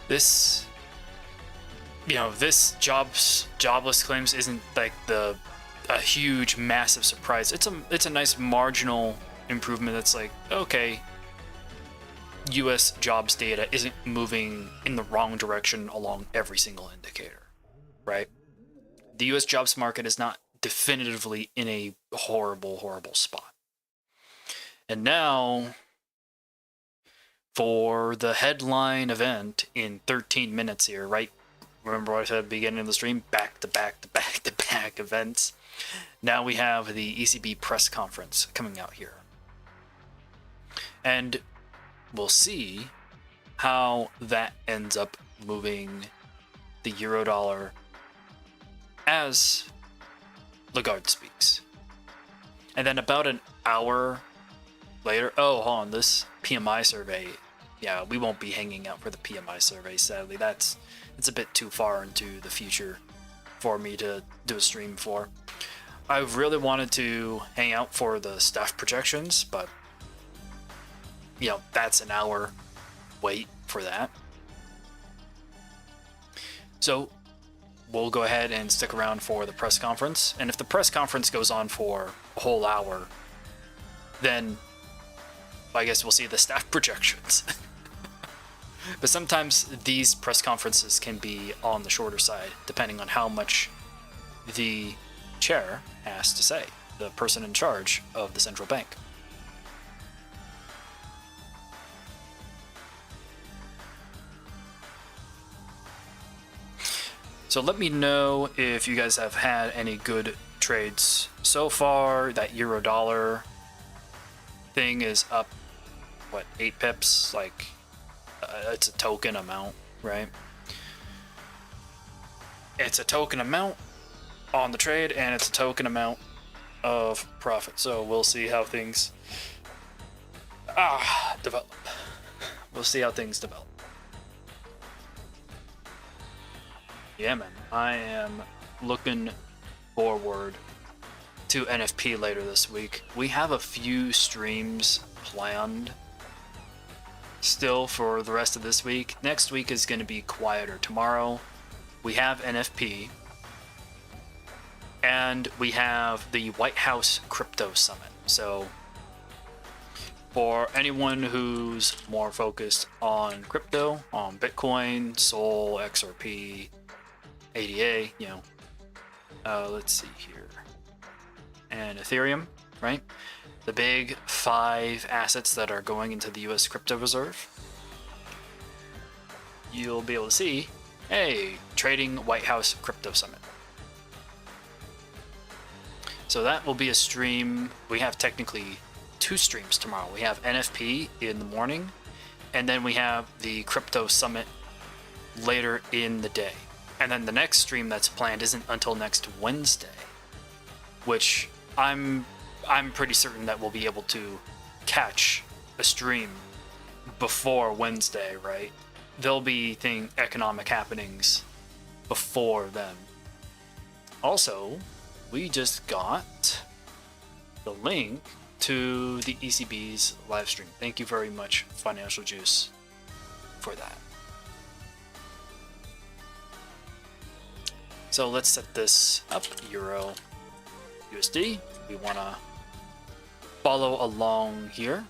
This, you know, this jobless claims isn't like a huge, massive surprise. It's a nice marginal improvement. That's like, okay, U.S. jobs data isn't moving in the wrong direction along every single indicator, right? The U.S. jobs market is not definitively in a horrible, horrible spot. And now, for the headline event in 13 minutes here, right? Remember what I said at the beginning of the stream? Back-to-back events. Now we have the ECB press conference coming out here. And we'll see how that ends up moving the euro dollar as Lagarde speaks. And then about an hour later, oh, hold on, this PMI survey yeah, we won't be hanging out for the PMI survey, sadly. It's a bit too far into the future for me to do a stream for. I really wanted to hang out for the staff projections, but you know, that's an hour wait for that. So we'll go ahead and stick around for the press conference. And if the press conference goes on for a whole hour, then I guess we'll see the staff projections. But sometimes these press conferences can be on the shorter side, depending on how much the chair has to say, the person in charge of the central bank. So let me know if you guys have had any good trades so far. That euro dollar thing is up, what, 8 pips? Like, it's a token amount, right? It's a token amount on the trade, and it's a token amount of profit. So we'll see how things develop. We'll see how things develop. Yeah, man. I am looking forward to NFP later this week. We have a few streams planned still for the rest of this week. Next week is going to be quieter. Tomorrow we have NFP, and we have the White House Crypto Summit. So for anyone who's more focused on crypto, on Bitcoin, Sol, XRP, ADA, you know, let's see here, and Ethereum, right? The big 5 assets that are going into the US crypto reserve. You'll be able to see, hey, trading White House Crypto Summit. So that will be a stream. We have technically 2 streams tomorrow. We have NFP in the morning, and then we have the Crypto Summit later in the day. And then the next stream that's planned isn't until next Wednesday, which I'm pretty certain that we'll be able to catch a stream before Wednesday, right? There'll be economic happenings before then. Also, we just got the link to the ECB's live stream. Thank you very much, Financial Juice, for that. So let's set this up, Euro USD. We want to follow along here.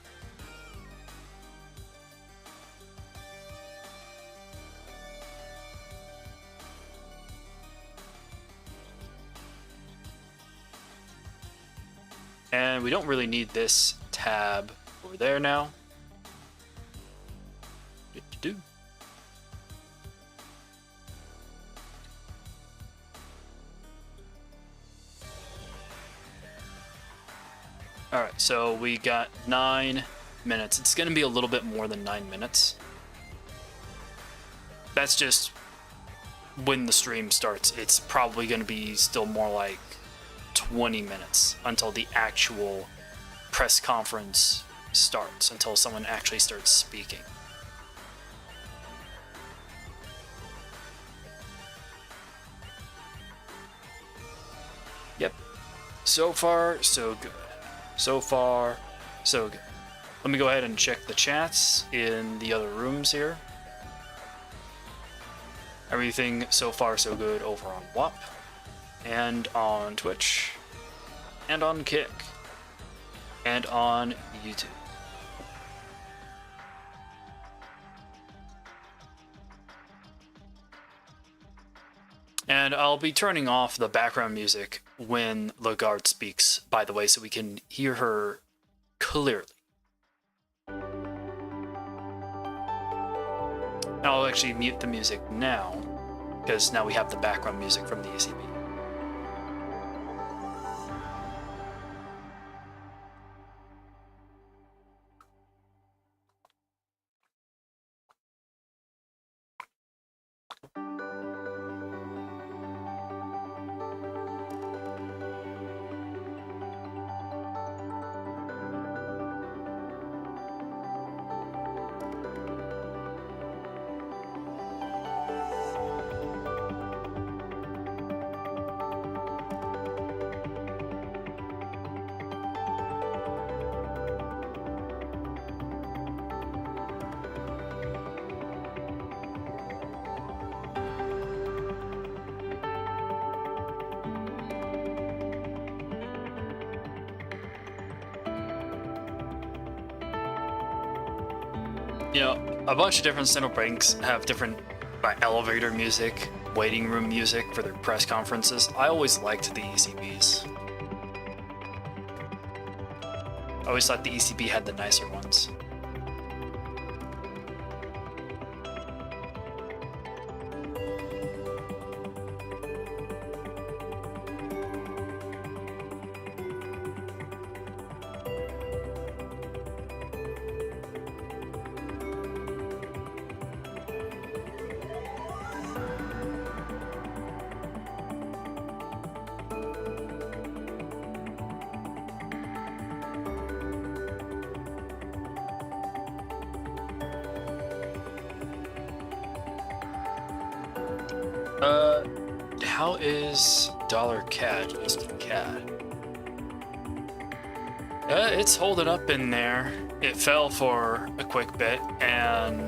And we don't really need this tab over there now. Do. All right, so we got 9 minutes. It's going to be a little bit more than 9 minutes. That's just when the stream starts. It's probably going to be still more like 20 minutes until the actual press conference starts, until someone actually starts speaking. Yep. So far, so good. So far, so good. Let me go ahead and check the chats in the other rooms here. Everything so far so good over on WAP, and on Twitch, and on Kick, and on YouTube. And I'll be turning off the background music when Lagarde speaks, by the way, so we can hear her clearly. I'll actually mute the music now, because now we have the background music from the ECB. You know, a bunch of different central banks have different elevator music, waiting room music for their press conferences. I always liked the ECB's. I always thought the ECB had the nicer ones. How is dollar CAD just in CAD? It's holding up in there. It fell for a quick bit, and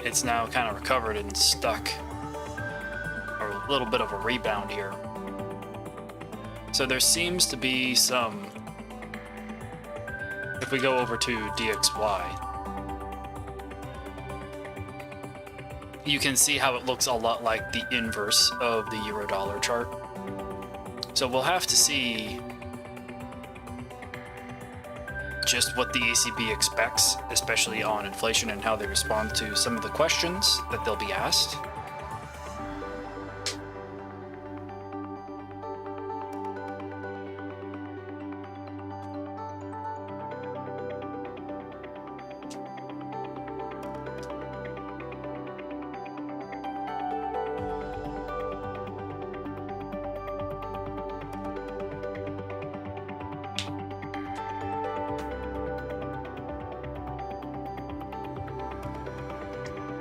it's now kind of recovered and stuck. Or a little bit of a rebound here. So there seems to be some... If we go over to DXY, you can see how it looks a lot like the inverse of the euro-dollar chart. So we'll have to see just what the ECB expects, especially on inflation and how they respond to some of the questions that they'll be asked.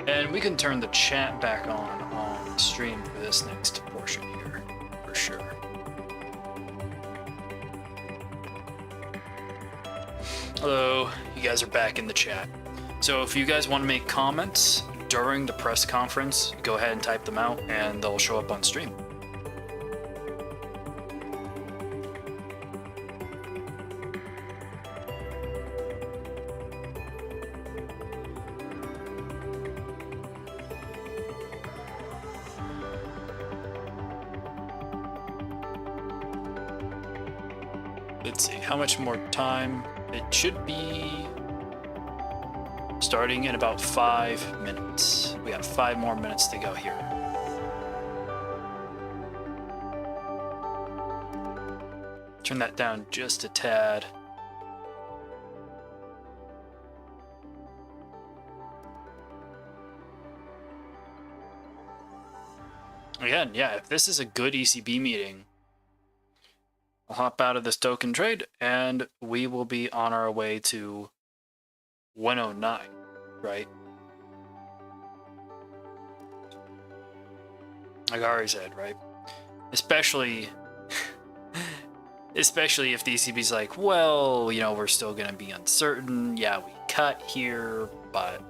And we can turn the chat back on stream for this next portion here, for sure. Hello, you guys are back in the chat. So if you guys want to make comments during the press conference, go ahead and type them out and they'll show up on stream. Let's see, how much more time? It should be starting in about 5 minutes. We have 5 more minutes to go here. Turn that down just a tad. Again, yeah, if this is a good ECB meeting, I'll hop out of this token trade and we will be on our way to 109, right? Like I already said, right? Especially if the ECB's like, well, you know, we're still going to be uncertain. Yeah, we cut here, but,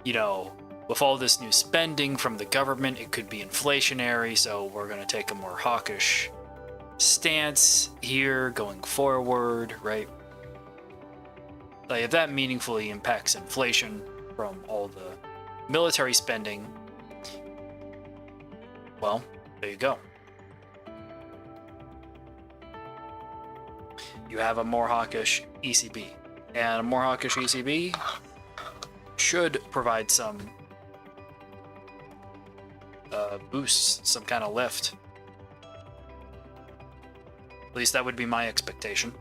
you know, with all this new spending from the government, it could be inflationary, so we're going to take a more hawkish stance here going forward, right? Like, if that meaningfully impacts inflation from all the military spending, well, there you go. You have a more hawkish ECB. And a more hawkish ECB should provide some boosts, some kind of lift. At least that would be my expectation.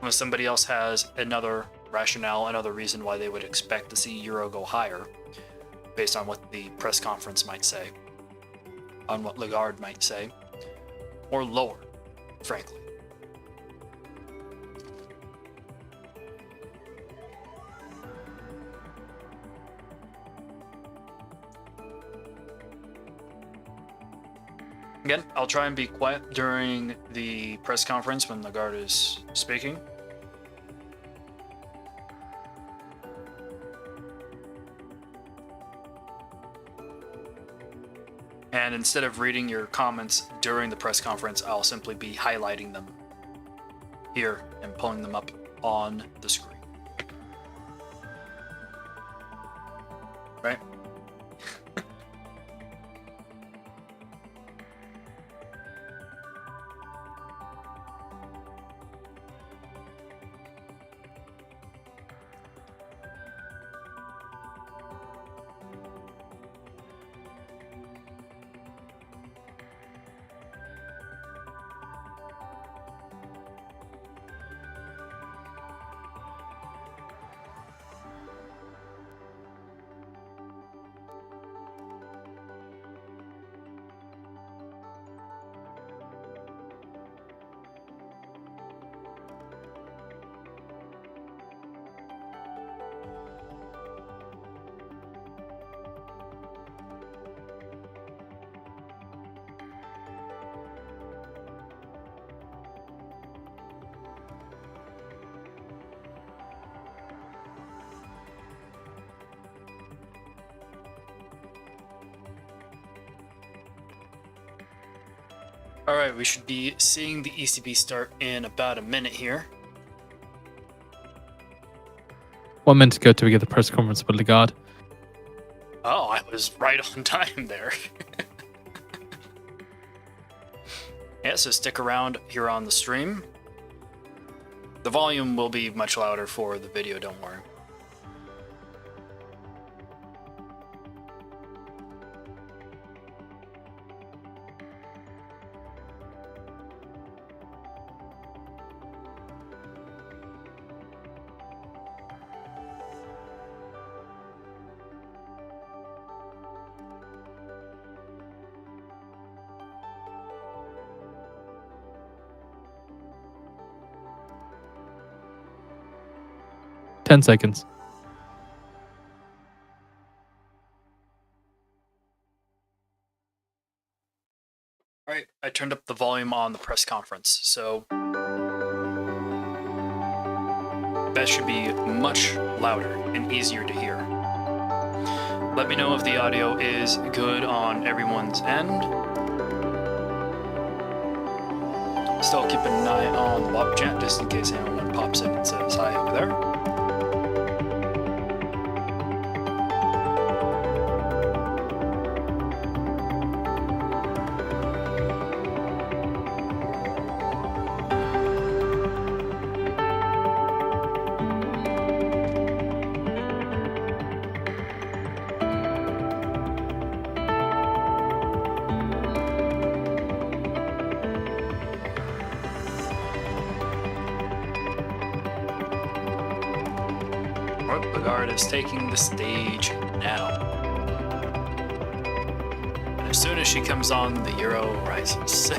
Unless somebody else has another rationale, another reason why they would expect to see Euro go higher, based on what the press conference might say, on what Lagarde might say, or lower, frankly. Again, I'll try and be quiet during the press conference when Lagarde is speaking. And instead of reading your comments during the press conference, I'll simply be highlighting them here and pulling them up on the screen. right? All right, we should be seeing the ECB start in about a minute here. 1 minute ago to begin the press conference with Lagarde. Oh, I was right on time there. Yeah, so stick around here on the stream. The volume will be much louder for the video, don't worry. Ten seconds. All right, I turned up the volume on the press conference, so that should be much louder and easier to hear. Let me know if the audio is good on everyone's end. Still keep an eye on the bot chat just in case anyone pops in and says hi over there. Lagarde is taking the stage now. And as soon as she comes on, the euro rises.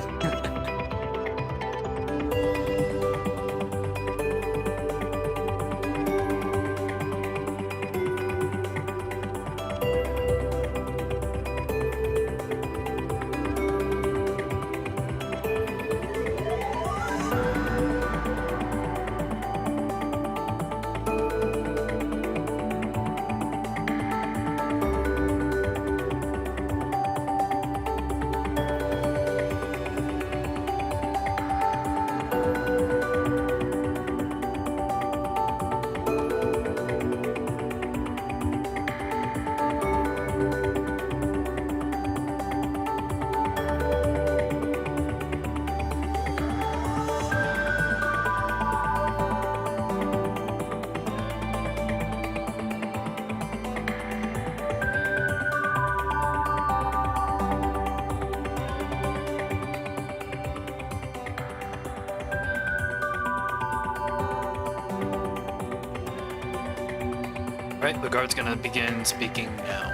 Right, Lagarde's gonna begin speaking now.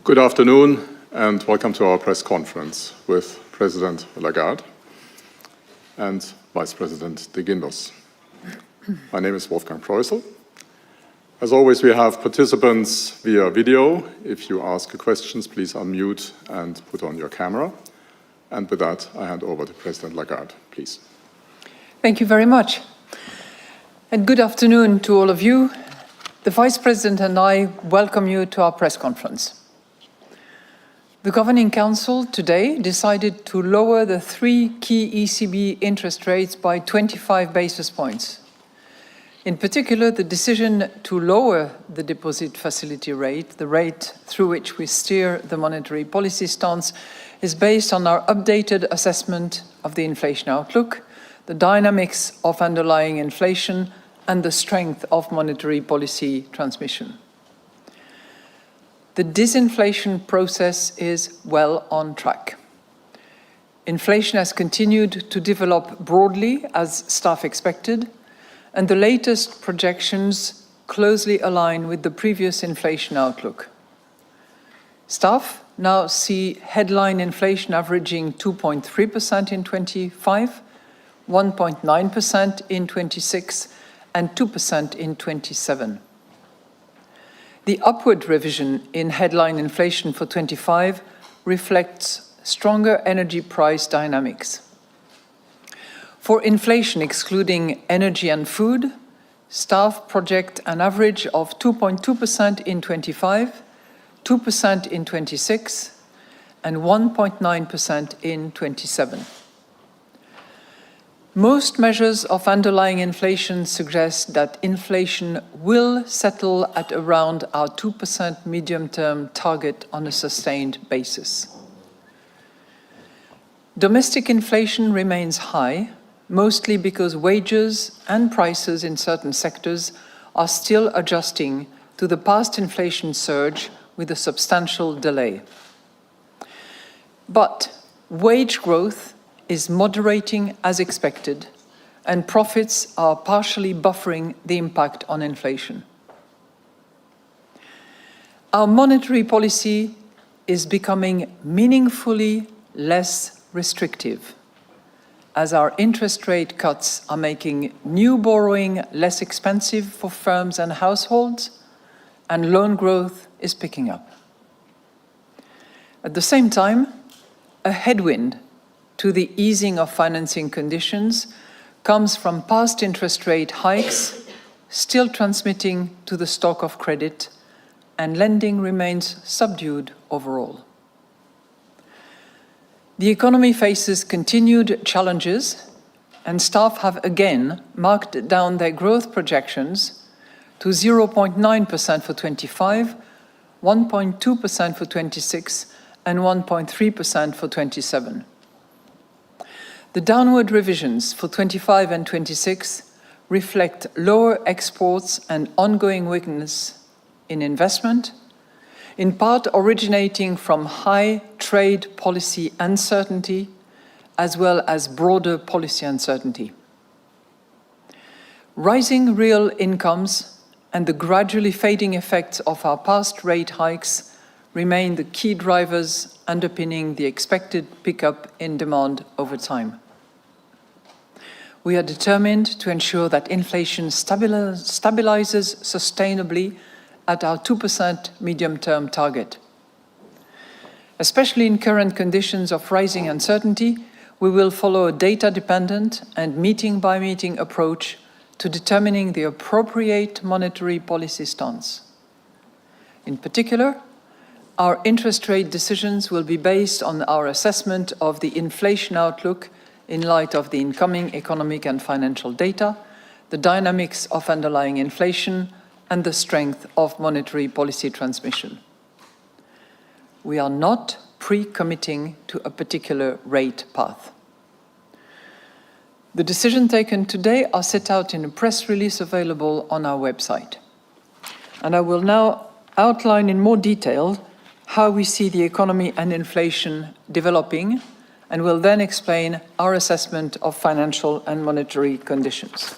Good afternoon and welcome to our press conference with President Lagarde and Vice President de Guindos. My name is Wolfgang Preußel. As always, we have participants via video. If you ask questions, please unmute and put on your camera. And with that, I hand over to President Lagarde, please. Thank you very much. And good afternoon to all of you. The Vice President and I welcome you to our press conference. The Governing Council today decided to lower the three key ECB interest rates by 25 basis points. In particular, the decision to lower the deposit facility rate, the rate through which we steer the monetary policy stance, is based on our updated assessment of the inflation outlook, the dynamics of underlying inflation, and the strength of monetary policy transmission. The disinflation process is well on track. Inflation has continued to develop broadly as staff expected, and the latest projections closely align with the previous inflation outlook. Staff now see headline inflation averaging 2.3% in 25, 1.9% in 26, and 2% in 27. The upward revision in headline inflation for 25 reflects stronger energy price dynamics. For inflation excluding energy and food, staff project an average of 2.2% in 25, 2% in 26, and 1.9% in 27. Most measures of underlying inflation suggest that inflation will settle at around our 2% medium-term target on a sustained basis. Domestic inflation remains high, mostly because wages and prices in certain sectors are still adjusting to the past inflation surge with a substantial delay. But wage growth is moderating as expected, and profits are partially buffering the impact on inflation. Our monetary policy is becoming meaningfully less restrictive, as our interest rate cuts are making new borrowing less expensive for firms and households, and loan growth is picking up. At the same time, a headwind to the easing of financing conditions comes from past interest rate hikes still transmitting to the stock of credit, and lending remains subdued overall. The economy faces continued challenges, and staff have again marked down their growth projections to 0.9% for 25, 1.2% for 26, and 1.3% for 27. The downward revisions for 25 and 26 reflect lower exports and ongoing weakness in investment, in part originating from high trade policy uncertainty, as well as broader policy uncertainty. Rising real incomes and the gradually fading effects of our past rate hikes remain the key drivers underpinning the expected pickup in demand over time. We are determined to ensure that inflation stabilizes sustainably at our 2% medium-term target. Especially in current conditions of rising uncertainty, we will follow a data-dependent and meeting-by-meeting approach to determining the appropriate monetary policy stance. In particular, our interest rate decisions will be based on our assessment of the inflation outlook in light of the incoming economic and financial data, the dynamics of underlying inflation, and the strength of monetary policy transmission. We are not pre-committing to a particular rate path. The decisions taken today are set out in a press release available on our website. And I will now outline in more detail how we see the economy and inflation developing, and will then explain our assessment of financial and monetary conditions.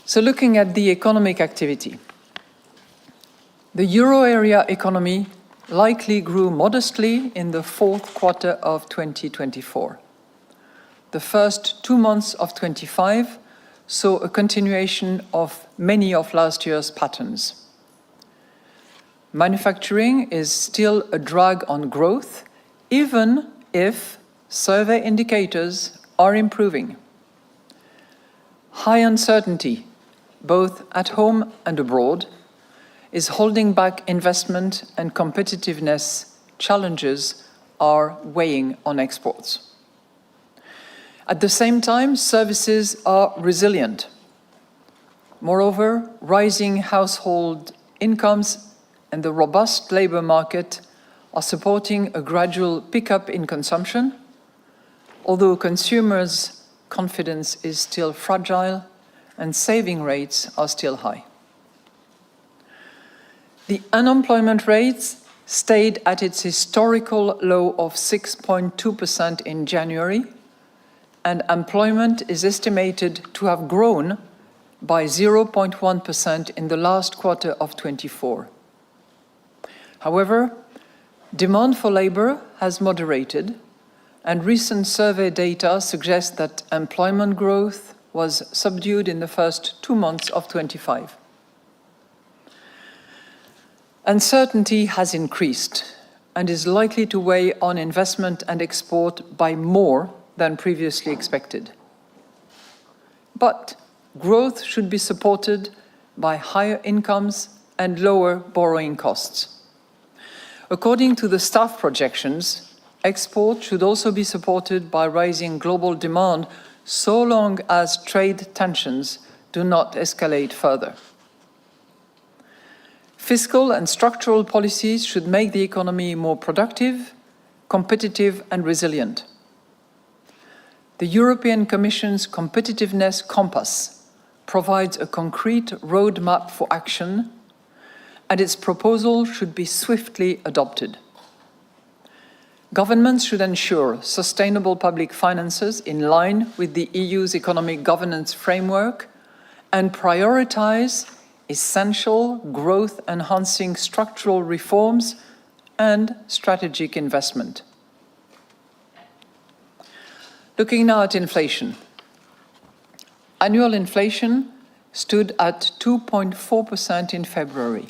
So looking at the economic activity, the euro area economy likely grew modestly in the fourth quarter of 2024. The first 2 months of 25 saw a continuation of many of last year's patterns. Manufacturing is still a drag on growth, even if survey indicators are improving. High uncertainty, both at home and abroad, is holding back investment, and competitiveness challenges are weighing on exports. At the same time, services are resilient. Moreover, rising household incomes and the robust labour market are supporting a gradual pickup in consumption, although consumers' confidence is still fragile and saving rates are still high. The unemployment rate stayed at its historical low of 6.2% in January, and employment is estimated to have grown by 0.1% in the last quarter of 24. However, demand for labour has moderated, and recent survey data suggest that employment growth was subdued in the first 2 months of 25. Uncertainty has increased and is likely to weigh on investment and export by more than previously expected. But growth should be supported by higher incomes and lower borrowing costs. According to the staff projections, export should also be supported by rising global demand so long as trade tensions do not escalate further. Fiscal and structural policies should make the economy more productive, competitive and resilient. The European Commission's Competitiveness Compass provides a concrete roadmap for action, and its proposal should be swiftly adopted. Governments should ensure sustainable public finances in line with the EU's economic governance framework and prioritize essential growth-enhancing structural reforms and strategic investment. Looking now at inflation. Annual inflation stood at 2.4% in February,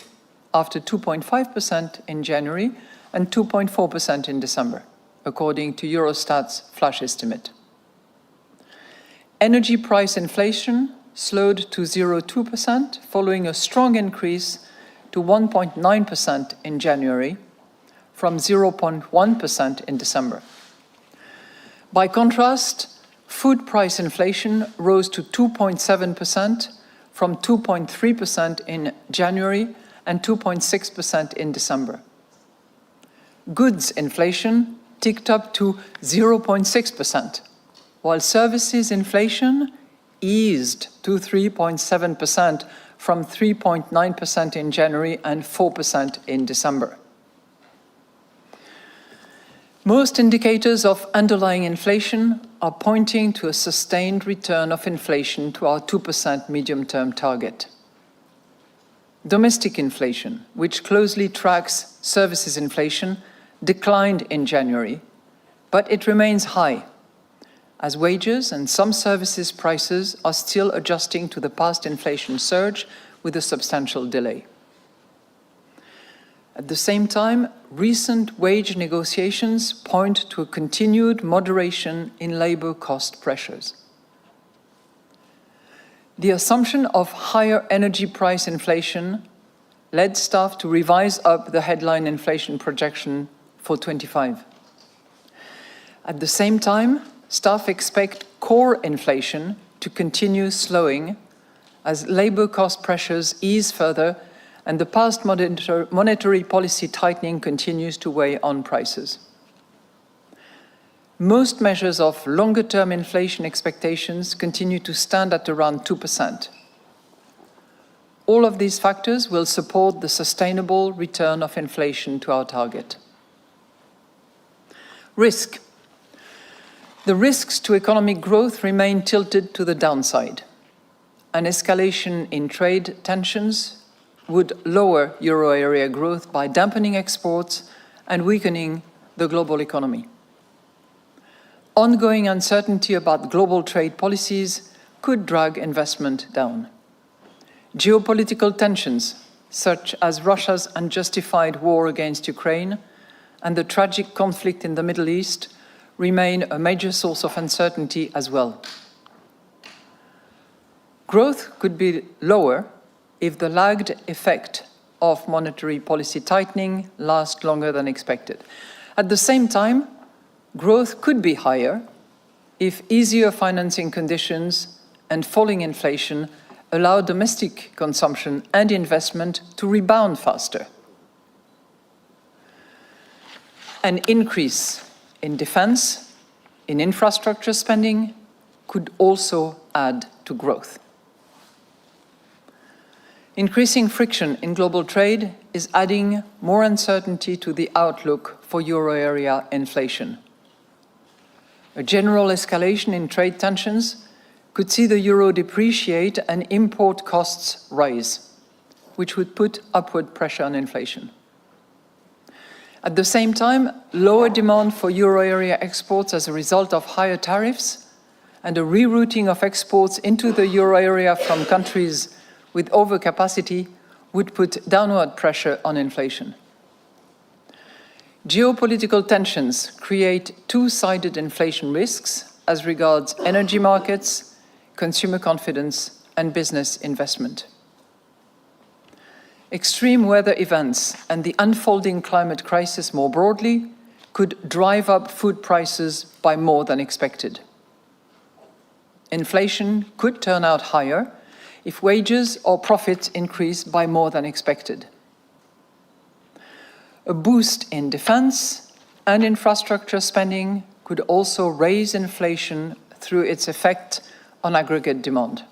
after 2.5% in January and 2.4% in December, according to Eurostat's flash estimate. Energy price inflation slowed to 0.2% following a strong increase to 1.9% in January from 0.1% in December. By contrast, food price inflation rose to 2.7% from 2.3% in January and 2.6% in December. Goods inflation ticked up to 0.6%, while services inflation eased to 3.7% from 3.9% in January and 4% in December. Most indicators of underlying inflation are pointing to a sustained return of inflation to our 2% medium-term target. Domestic inflation, which closely tracks services inflation, declined in January, but it remains high, as wages and some services prices are still adjusting to the past inflation surge with a substantial delay. At the same time, recent wage negotiations point to a continued moderation in labour cost pressures. The assumption of higher energy price inflation led staff to revise up the headline inflation projection for 25. At the same time, staff expect core inflation to continue slowing as labour cost pressures ease further and the past monetary policy tightening continues to weigh on prices. Most measures of longer-term inflation expectations continue to stand at around 2%. All of these factors will support the sustainable return of inflation to our target. Risk. The risks to economic growth remain tilted to the downside. An escalation in trade tensions would lower euro area growth by dampening exports and weakening the global economy. Ongoing uncertainty about global trade policies could drag investment down. Geopolitical tensions, such as Russia's unjustified war against Ukraine and the tragic conflict in the Middle East, remain a major source of uncertainty as well. Growth could be lower if the lagged effect of monetary policy tightening lasts longer than expected. At the same time, growth could be higher if easier financing conditions and falling inflation allow domestic consumption and investment to rebound faster. An increase in defense, in infrastructure spending, could also add to growth. Increasing friction in global trade is adding more uncertainty to the outlook for euro area inflation. A general escalation in trade tensions could see the euro depreciate and import costs rise, which would put upward pressure on inflation. At the same time, lower demand for euro area exports as a result of higher tariffs and a rerouting of exports into the euro area from countries with overcapacity would put downward pressure on inflation. Geopolitical tensions create two-sided inflation risks as regards energy markets, consumer confidence, and business investment. Extreme weather events and the unfolding climate crisis more broadly could drive up food prices by more than expected. Inflation could turn out higher if wages or profits increase by more than expected. A boost in defense and infrastructure spending could also raise inflation through its effect on aggregate demand.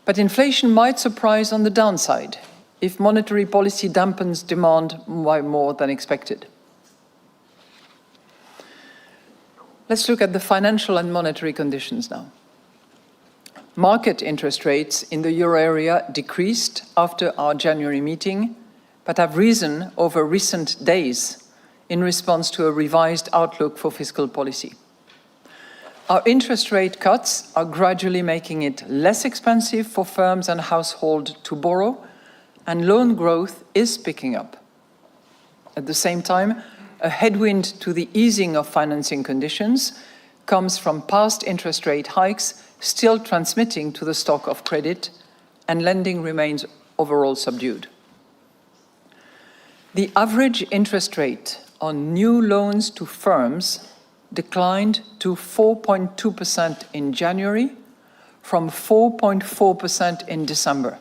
But inflation might surprise on the downside if monetary policy dampens demand by more than expected. Let's look at the financial and monetary conditions now. Market interest rates in the euro area decreased after our January meeting, but have risen over recent days in response to a revised outlook for fiscal policy. Our interest rate cuts are gradually making it less expensive for firms and households to borrow, and loan growth is picking up. At the same time, a headwind to the easing of financing conditions comes from past interest rate hikes still transmitting to the stock of credit, and lending remains overall subdued. The average interest rate on new loans to firms declined to 4.2% in January from 4.4% in December.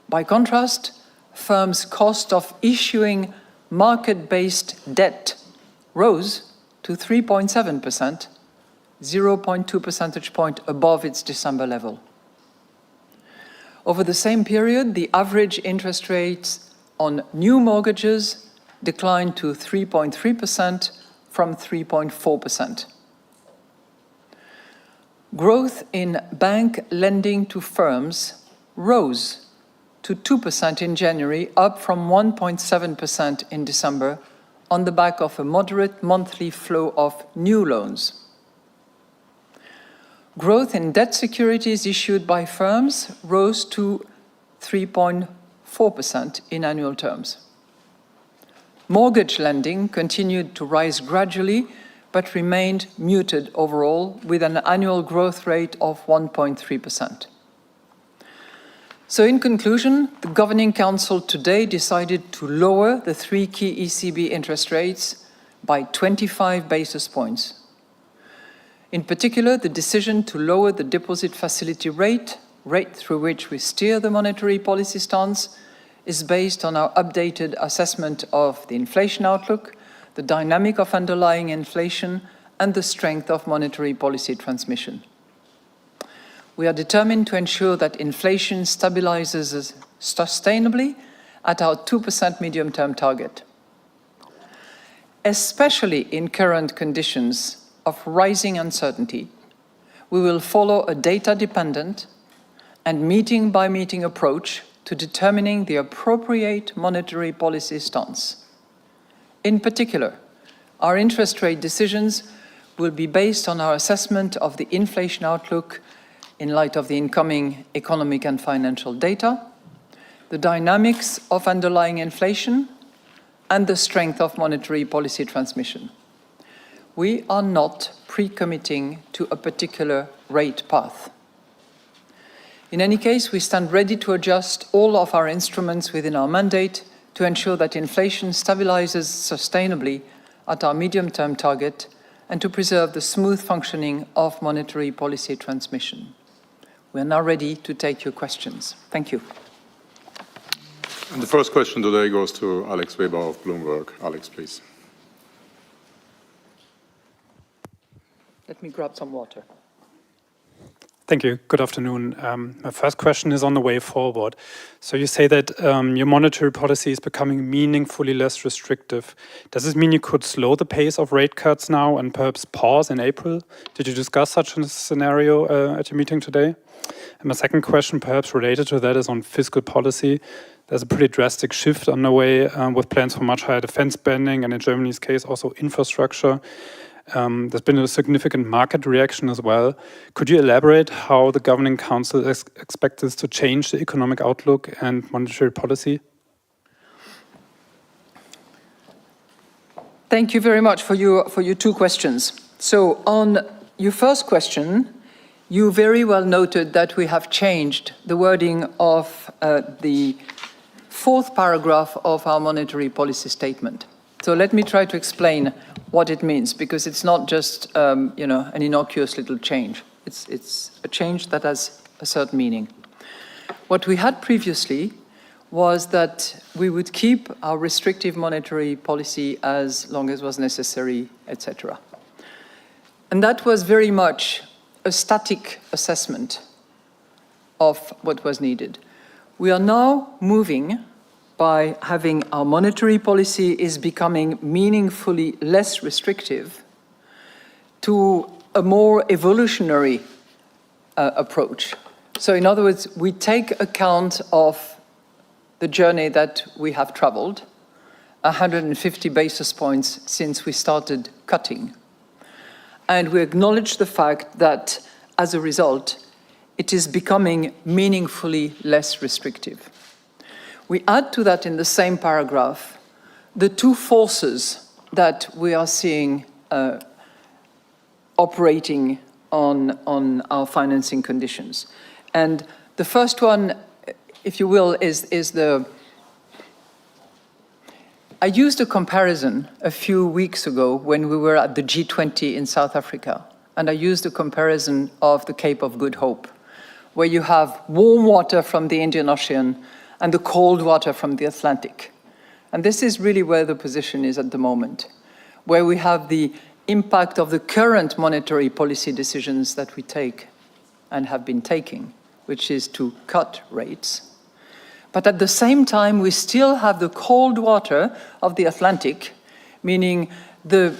By contrast, firms' cost of issuing market-based debt rose to 3.7%, 0.2 percentage point above its December level. Over the same period, the average interest rates on new mortgages declined to 3.3% from 3.4%. Growth in bank lending to firms rose to 2% in January, up from 1.7% in December, on the back of a moderate monthly flow of new loans. Growth in debt securities issued by firms rose to 3.4% in annual terms. Mortgage lending continued to rise gradually, but remained muted overall, with an annual growth rate of 1.3%. So in conclusion, the Governing Council today decided to lower the three key ECB interest rates by 25 basis points. In particular, the decision to lower the deposit facility rate through which we steer the monetary policy stance, is based on our updated assessment of the inflation outlook, the dynamic of underlying inflation, and the strength of monetary policy transmission. We are determined to ensure that inflation stabilizes sustainably at our 2% medium-term target. Especially in current conditions of rising uncertainty, we will follow a data-dependent and meeting-by-meeting approach to determining the appropriate monetary policy stance. In particular, our interest rate decisions will be based on our assessment of the inflation outlook in light of the incoming economic and financial data, the dynamics of underlying inflation, and the strength of monetary policy transmission. We are not pre-committing to a particular rate path. In any case, we stand ready to adjust all of our instruments within our mandate to ensure that inflation stabilizes sustainably at our medium-term target and to preserve the smooth functioning of monetary policy transmission. We are now ready to take your questions. Thank you. And the first question today goes to Alex Weber of Bloomberg. Alex, please. Let me grab some water. Thank you. Good afternoon. My first question is on the way forward. So you say that your monetary policy is becoming meaningfully less restrictive. Does this mean you could slow the pace of rate cuts now and perhaps pause in April? Did you discuss such a scenario at your meeting today? And my second question, perhaps related to that, is on fiscal policy. There's a pretty drastic shift underway with plans for much higher defense spending, and in Germany's case, also infrastructure. There's been a significant market reaction as well. Could you elaborate how the Governing Council expects this to change the economic outlook and monetary policy? Thank you very much for your two questions. So on your first question, you very well noted that we have changed the wording of the fourth paragraph of our monetary policy statement. So let me try to explain what it means, because it's not just an innocuous little change. It's a change that has a certain meaning. What we had previously was that we would keep our restrictive monetary policy as long as was necessary, etc. And that was very much a static assessment of what was needed. We are now moving by having our monetary policy is becoming meaningfully less restrictive to a more evolutionary approach. So in other words, we take account of the journey that we have traveled, 150 basis points since we started cutting. And we acknowledge the fact that as a result, it is becoming meaningfully less restrictive. We add to that in the same paragraph the two forces that we are seeing operating on our financing conditions. And the first one, if you will, is I used a comparison a few weeks ago when we were at the G20 in South Africa, and I used a comparison of the Cape of Good Hope, where you have warm water from the Indian Ocean and the cold water from the Atlantic. And this is really where the position is at the moment, where we have the impact of the current monetary policy decisions that we take and have been taking, which is to cut rates. But at the same time, we still have the cold water of the Atlantic, meaning the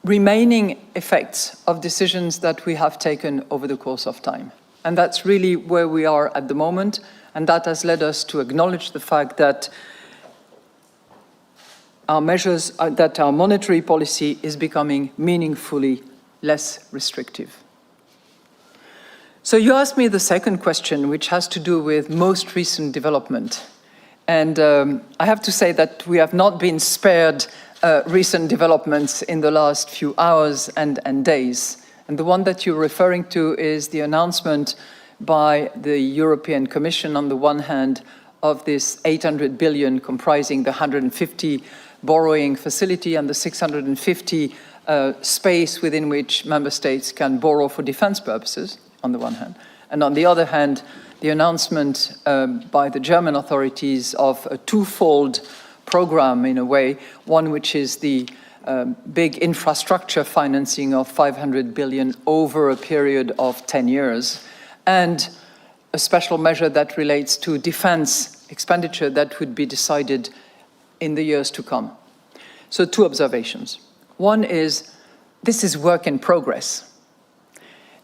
remaining effects of decisions that we have taken over the course of time. And that's really where we are at the moment. And that has led us to acknowledge the fact that our measures, that our monetary policy is becoming meaningfully less restrictive. So you asked me the second question, which has to do with most recent development. And I have to say that we have not been spared recent developments in the last few hours and days. And the one that you're referring to is the announcement by the European Commission, on the one hand, of this 800 billion comprising the 150 borrowing facility and the 650 space within which member states can borrow for defense purposes, on the one hand. And on the other hand, the announcement by the German authorities of a twofold program, in a way, one which is the big infrastructure financing of 500 billion over a period of 10 years, and a special measure that relates to defense expenditure that would be decided in the years to come. So two observations. One is, this is work in progress.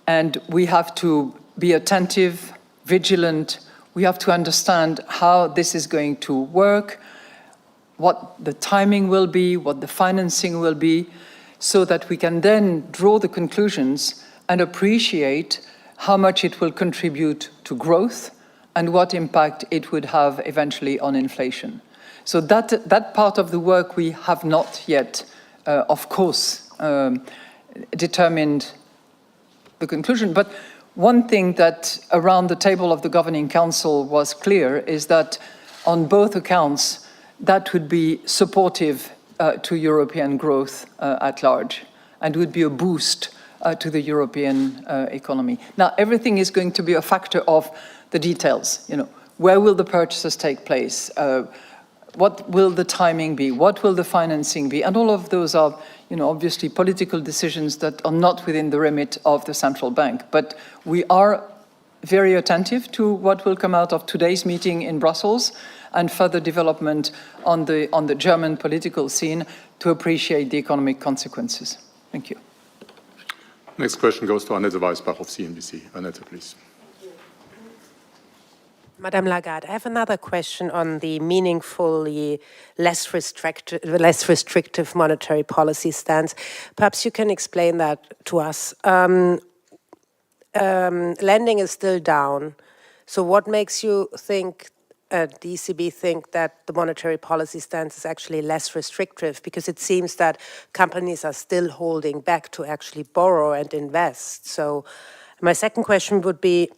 And we have to be attentive, vigilant. We have to understand how this is going to work, what the timing will be, what the financing will be, so that we can then draw the conclusions and appreciate how much it will contribute to growth and what impact it would have eventually on inflation. So that part of the work we have not yet, of course, determined the conclusion. But one thing that around the table of the Governing Council was clear is that on both accounts, that would be supportive to European growth at large. and would be a boost to the European economy. Now, everything is going to be a factor of the details. Where will the purchases take place? What will the timing be? What will the financing be? And all of those are, obviously political decisions that are not within the remit of the central bank. But we are very attentive to what will come out of today's meeting in Brussels and further development on the German political scene to appreciate the economic consequences. Thank you. Next question goes to Annette Weisbach of CNBC. Annette, please. Madame Lagarde, I have another question on the meaningfully less restrictive monetary policy stance. Perhaps you can explain that to us. Lending is still down. So what makes you think, the ECB think that the monetary policy stance is actually less restrictive? Because it seems that companies are still holding back to actually borrow and invest. So my second question would be,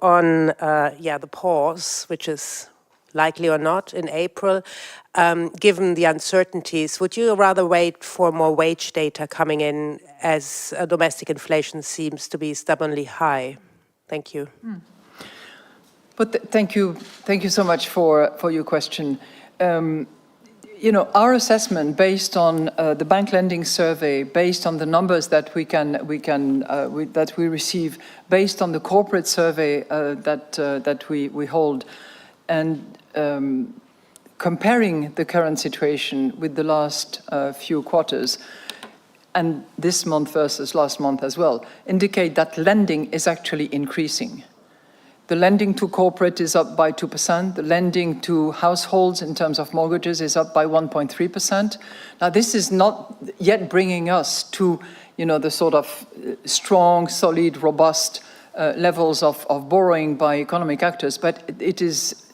on the pause, which is likely or not in April, given the uncertainties, would you rather wait for more wage data coming in as domestic inflation seems to be stubbornly high? Thank you. But thank you so much for your question. Our assessment, based on the bank lending survey, based on the numbers that we receive, based on the corporate survey that we hold, and comparing the current situation with the last few quarters, and this month versus last month as well, indicate that lending is actually increasing. The lending to corporate is up by 2%. The lending to households in terms of mortgages is up by 1.3%. Now, this is not yet bringing us to, the sort of strong, solid, robust levels of borrowing by economic actors, but it is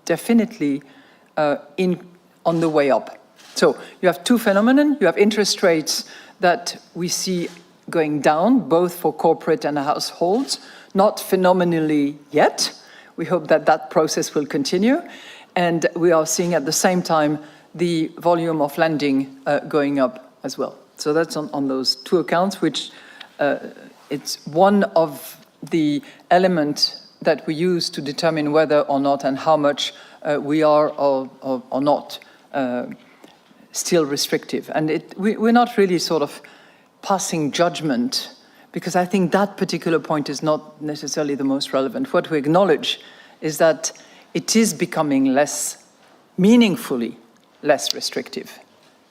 definitely on the way up. So you have two phenomena. You have interest rates that we see going down, both for corporate and households, not phenomenally yet. We hope that that process will continue. And we are seeing at the same time the volume of lending going up as well. So that's on those two accounts, which it's one of the elements that we use to determine whether or not and how much we are or not still restrictive. And we're not really sort of passing judgment, because I think that particular point is not necessarily the most relevant. What we acknowledge is that it is becoming meaningfully less restrictive.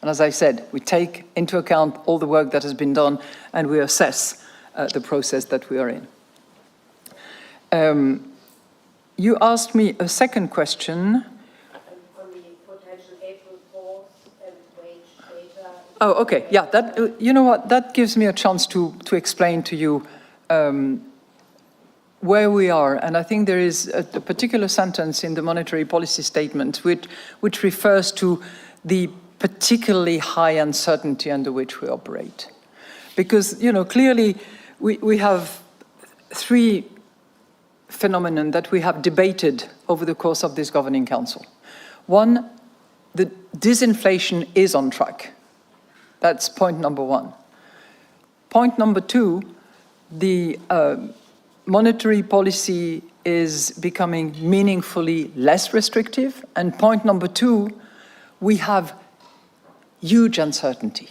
And as I said, we take into account all the work that has been done and we assess the process that we are in. You asked me a second question. On the potential April pause and wage data. Oh, okay. Yeah, that, you know what, that gives me a chance to explain to you where we are. And I think there is a particular sentence in the monetary policy statement which refers to the particularly high uncertainty under which we operate. Because, clearly we have three phenomena that we have debated over the course of this Governing Council. One, the disinflation is on track. That's point number one. Point number two, the monetary policy is becoming meaningfully less restrictive. And point number two, we have huge uncertainty.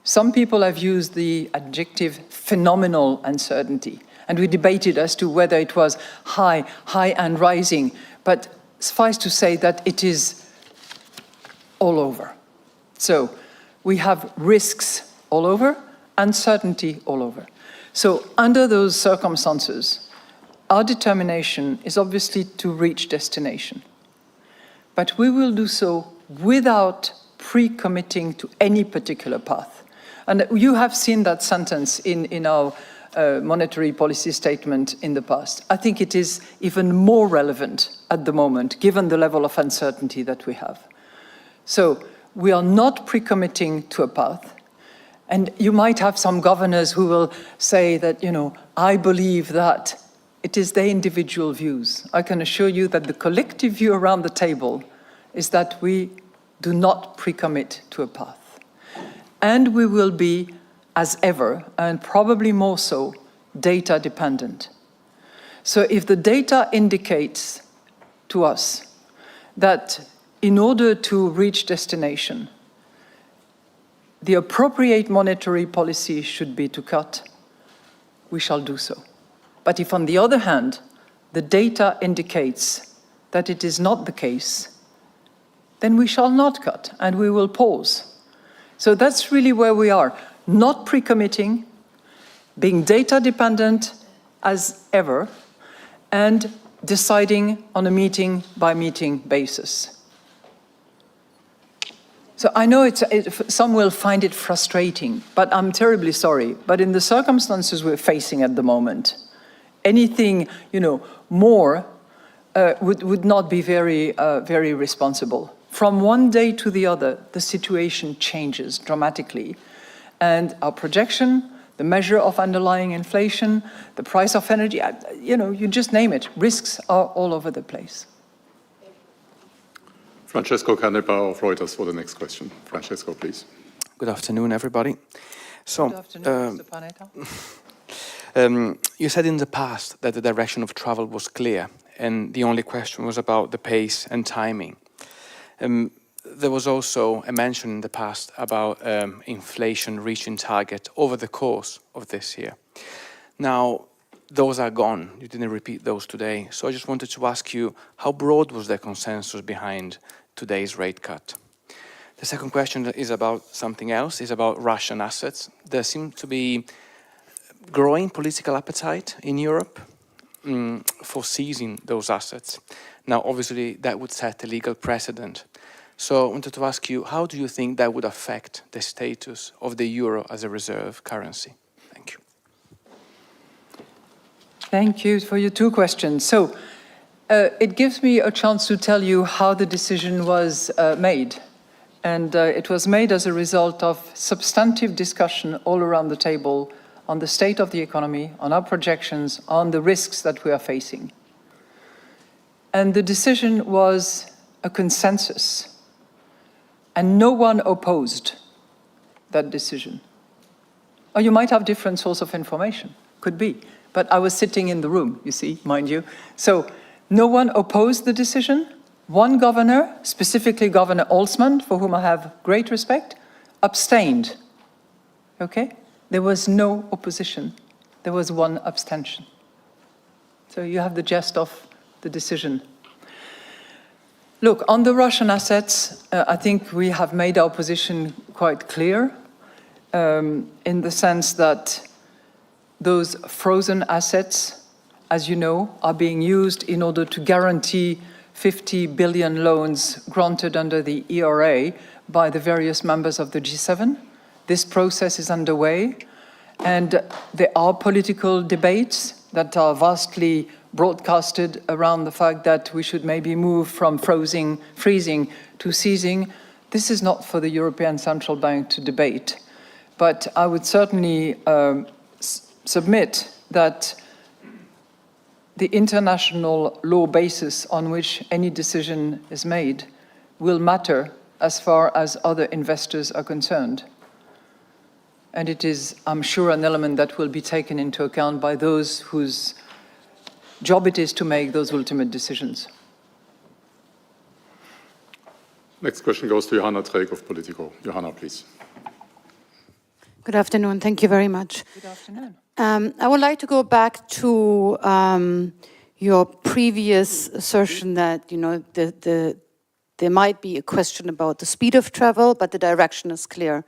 Some people have used the adjective phenomenal uncertainty, and we debated as to whether it was high and rising, but suffice to say that it is all over. So we have risks all over, uncertainty all over. So under those circumstances, our determination is obviously to reach destination. But we will do so without pre-committing to any particular path. And you have seen that sentence in our monetary policy statement in the past. I think it is even more relevant at the moment, given the level of uncertainty that we have. So we are not pre-committing to a path. And you might have some governors who will say that, I believe that. It is their individual views. I can assure you that the collective view around the table is that we do not pre-commit to a path. And we will be, as ever, and probably more so, data dependent. So if the data indicates to us that in order to reach destination, the appropriate monetary policy should be to cut, we shall do so. But if, on the other hand, the data indicates that it is not the case, then we shall not cut and we will pause. So that's really where we are, not pre-committing, being data dependent as ever, and deciding on a meeting-by-meeting basis. So I know some will find it frustrating, but I'm terribly sorry. But in the circumstances we're facing at the moment, anything, more would not be very responsible. From one day to the other, the situation changes dramatically. And our projection, the measure of underlying inflation, the price of energy, you just name it. Risks are all over the place. Francesco Canepa of Reuters for the next question. Francesco, please. Good afternoon, everybody. So, Good afternoon, Mr. Panetta. you said in the past that the direction of travel was clear, and the only question was about the pace and timing. There was also a mention in the past about inflation reaching target over the course of this year. Now, those are gone. You didn't repeat those today. So I just wanted to ask you, how broad was the consensus behind today's rate cut? The second question is about something else, is about Russian assets. There seems to be growing political appetite in Europe for seizing those assets. Now, obviously, that would set a legal precedent. So I wanted to ask you, how do you think that would affect the status of the euro as a reserve currency? Thank you. Thank you for your two questions. So it gives me a chance to tell you how the decision was made. And it was made as a result of substantive discussion all around the table on the state of the economy, on our projections, on the risks that we are facing. And the decision was a consensus. And no one opposed that decision. Or you might have different source of information, could be. But I was sitting in the room, you see, mind you. So no one opposed the decision. One governor, specifically Governor Olsman, for whom I have great respect, abstained. Okay? There was no opposition. There was one abstention. So you have the gist of the decision. Look, on the Russian assets, I think we have made our position quite clear in the sense that those frozen assets, as you know, are being used in order to guarantee 50 billion loans granted under the ERA by the various members of the G7. This process is underway, and there are political debates that are vastly broadcasted around the fact that we should maybe move from freezing to seizing. This is not for the European Central Bank to debate, but I would certainly submit that the international law basis on which any decision is made will matter as far as other investors are concerned. And it is, I'm sure, an element that will be taken into account by those whose job it is to make those ultimate decisions. Next question goes to Johanna Träg of Politico. Johanna, please. Good afternoon. Thank you very much. Good afternoon. I would like to go back to your previous assertion that, there might be a question about the speed of travel, but the direction is clear.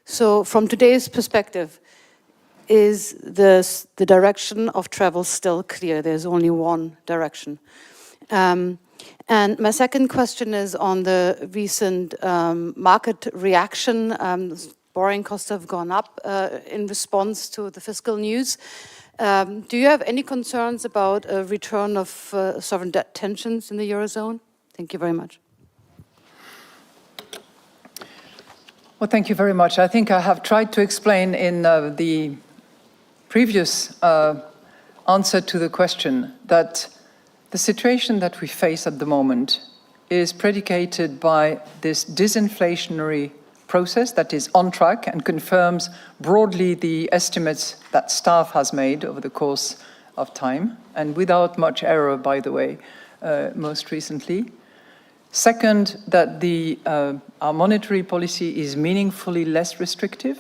So from today's perspective, is the direction of travel still clear? There's only one direction. And my second question is on the recent market reaction. Borrowing costs have gone up in response to the fiscal news. Do you have any concerns about a return of sovereign debt tensions in the Eurozone? Thank you very much. Well, thank you very much. I think I have tried to explain in the previous answer to the question that the situation that we face at the moment is predicated by this disinflationary process that is on track and confirms broadly the estimates that staff has made over the course of time, and without much error, by the way, most recently. Second, that our monetary policy is meaningfully less restrictive.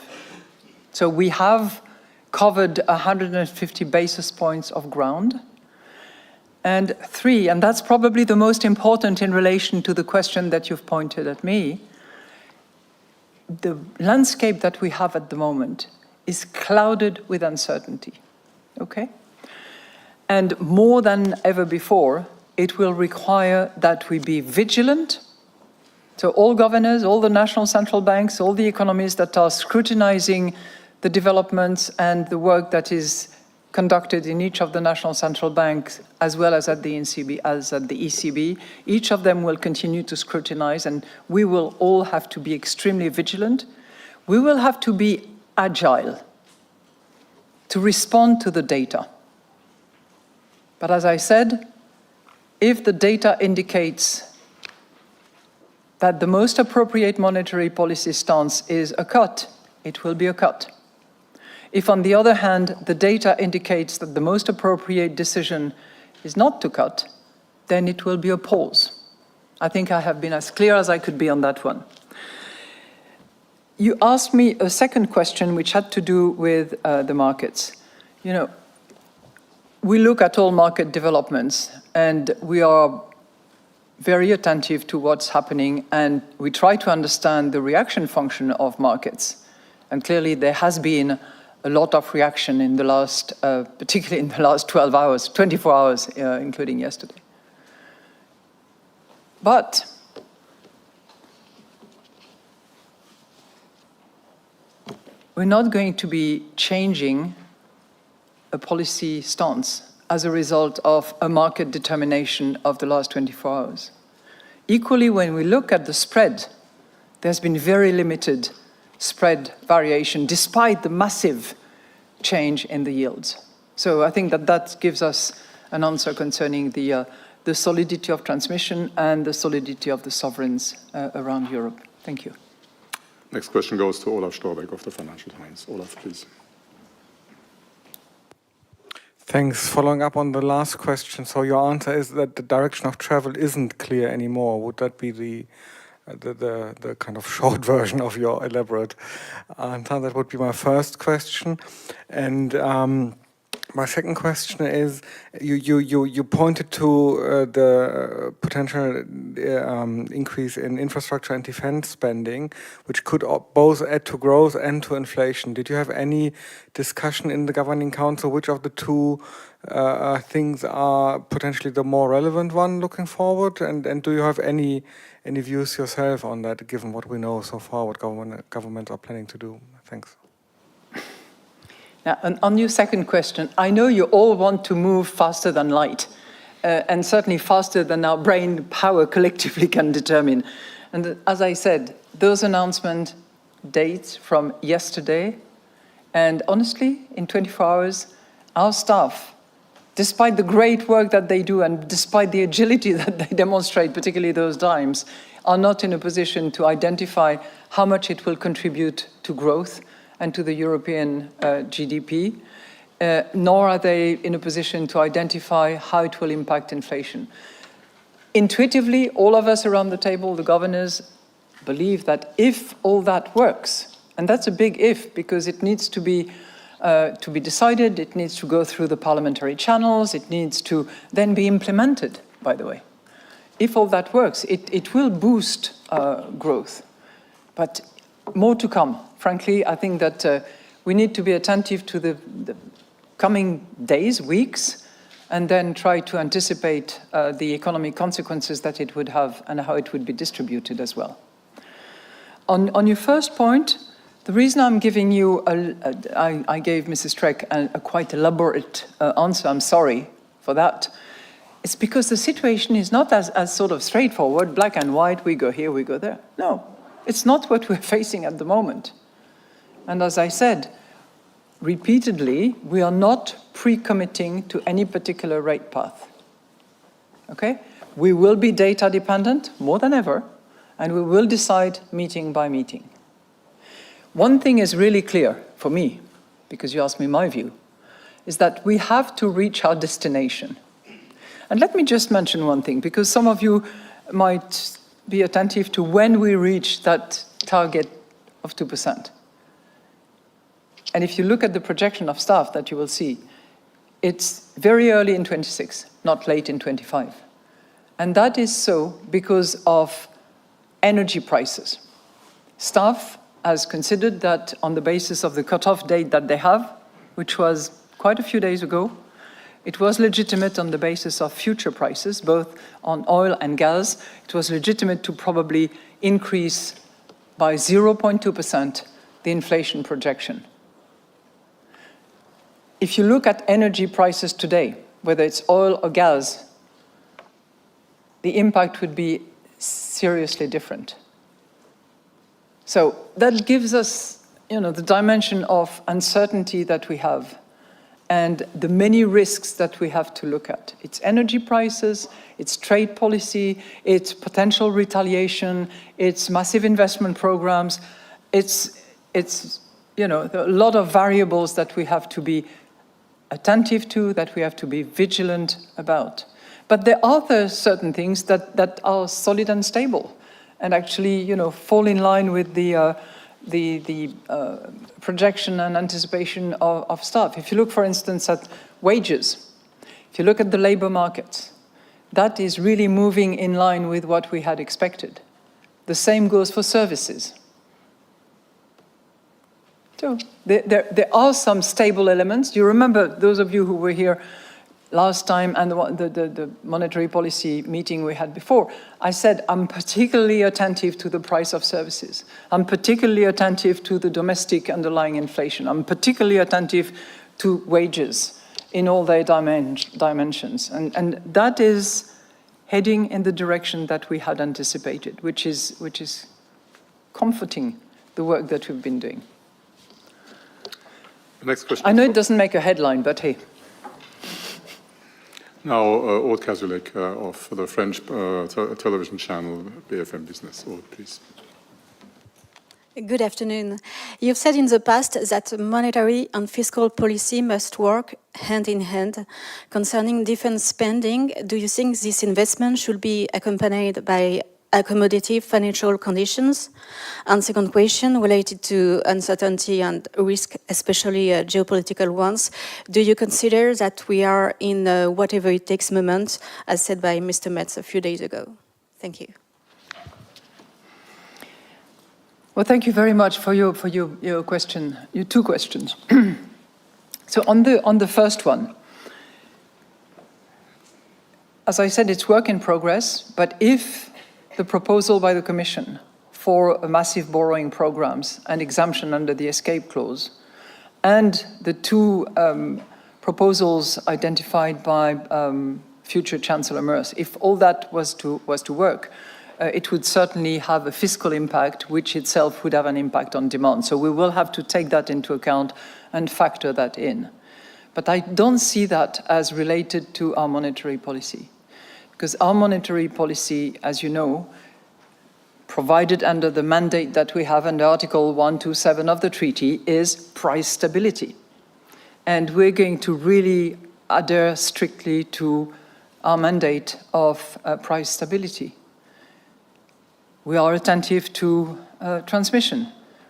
So we have covered 150 basis points of ground. And three, and that's probably the most important in relation to the question that you've pointed at me, the landscape that we have at the moment is clouded with uncertainty, okay? And more than ever before, it will require that we be vigilant. So all governors, all the national central banks, all the economies that are scrutinizing the developments and the work that is conducted in each of the national central banks, as well as at the ECB, each of them will continue to scrutinize, and we will all have to be extremely vigilant. We will have to be agile to respond to the data. But as I said, if the data indicates that the most appropriate monetary policy stance is a cut, it will be a cut. If, on the other hand, the data indicates that the most appropriate decision is not to cut, then it will be a pause. I think I have been as clear as I could be on that one. You asked me a second question which had to do with the markets. You know, we look at all market developments and we are very attentive to what's happening, and we try to understand the reaction function of markets. And clearly there has been a lot of reaction in the last, particularly in the last 12 hours, 24 hours, including yesterday. But we're not going to be changing a policy stance as a result of a market determination of the last 24 hours. Equally, when we look at the spread, there's been very limited spread variation despite the massive change in the yields. So I think that that gives us an answer concerning the solidity of transmission and the solidity of the sovereigns around Europe. Thank you. Next question goes to Olaf Storbeck of the Financial Times. Olaf, please. Thanks. Following up on the last question, so your answer is that the direction of travel isn't clear anymore. Would that be the kind of short version of your elaborate answer? That would be my first question. And my second question is, you pointed to the potential increase in infrastructure and defense spending, which could both add to growth and to inflation. Did you have any discussion in the Governing Council which of the two things are potentially the more relevant one looking forward? And do you have any views yourself on that, given what we know so far, what governments are planning to do? Thanks. Now, on your second question, I know you all want to move faster than light, and certainly faster than our brain power collectively can determine. And as I said, those announcement dates from yesterday, and honestly, in 24 hours, our staff, despite the great work that they do and despite the agility that they demonstrate, particularly those times, are not in a position to identify how much it will contribute to growth and to the European GDP, nor are they in a position to identify how it will impact inflation. Intuitively, all of us around the table, the governors, believe that if all that works, and that's a big if, because it needs to be decided, it needs to go through the parliamentary channels, it needs to then be implemented, by the way. If all that works, it will boost growth. But more to come. Frankly, I think that we need to be attentive to the coming days, weeks, and then try to anticipate the economic consequences that it would have and how it would be distributed as well. On your first point, the reason I'm giving you, I gave Mrs. Streck a quite elaborate answer, I'm sorry for that. It's because the situation is not as sort of straightforward, black and white, we go here, we go there. No, it's not what we're facing at the moment. And as I said, repeatedly, we are not pre-committing to any particular rate path. Okay? We will be data dependent more than ever, and we will decide meeting by meeting. One thing is really clear for me, because you asked me my view, is that we have to reach our destination. And let me just mention one thing, because some of you might be attentive to when we reach that target of 2%. And if you look at the projection of staff that you will see, it's very early in 26, not late in 25. And that is so because of energy prices. Staff has considered that on the basis of the cutoff date that they have, which was quite a few days ago, it was legitimate on the basis of future prices, both on oil and gas. It was legitimate to probably increase by 0.2% the inflation projection. If you look at energy prices today, whether it's oil or gas, the impact would be seriously different. So that gives us, the dimension of uncertainty that we have and the many risks that we have to look at. It's energy prices, it's trade policy, it's potential retaliation, it's massive investment programs, it's a lot of variables that we have to be attentive to, that we have to be vigilant about. But there are certain things that are solid and stable and actually, fall in line with the projection and anticipation of staff. If you look, for instance, at wages, if you look at the labor market, that is really moving in line with what we had expected. The same goes for services. So there are some stable elements. You remember, those of you who were here last time and the monetary policy meeting we had before, I said I'm particularly attentive to the price of services. I'm particularly attentive to the domestic underlying inflation. I'm particularly attentive to wages in all their dimensions. And that is heading in the direction that we had anticipated, which is comforting the work that we've been doing. The next question. I know it doesn't make a headline, but hey. Now, Aude Kazulek of the French television channel BFM Business. Aude, please. Good afternoon. You've said in the past that monetary and fiscal policy must work hand in hand. Concerning defense spending, do you think this investment should be accompanied by accommodative financial conditions? And second question, related to uncertainty and risk, especially geopolitical ones, do you consider that we are in a whatever it takes moment, as said by Mr. Metz a few days ago? Thank you. Well, thank you very much for your question, your two questions. So on the first one, as I said, it's work in progress, but if the proposal by the Commission for a massive borrowing programs and exemption under the escape clause, and the two proposals identified by future Chancellor Merz, if all that was to work, it would certainly have a fiscal impact, which itself would have an impact on demand. So we will have to take that into account and factor that in. But I don't see that as related to our monetary policy. Because our monetary policy, as you know, provided under the mandate that we have under Article 127 of the treaty, is price stability. And we're going to really adhere strictly to our mandate of price stability. We are attentive to transmission.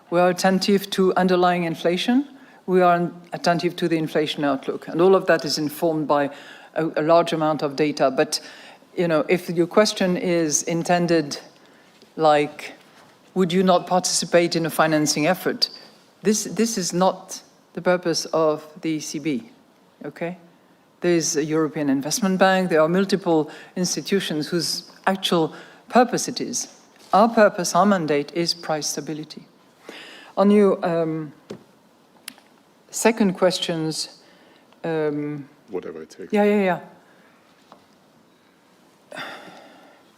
We are attentive to underlying inflation. We are attentive to the inflation outlook. And all of that is informed by a large amount of data. But if your question is intended like, would you not participate in a financing effort? This is not the purpose of the ECB, okay? There's a European Investment Bank, there are multiple institutions whose actual purpose it is. Our purpose, our mandate is price stability. On your second questions... whatever it takes. Yeah.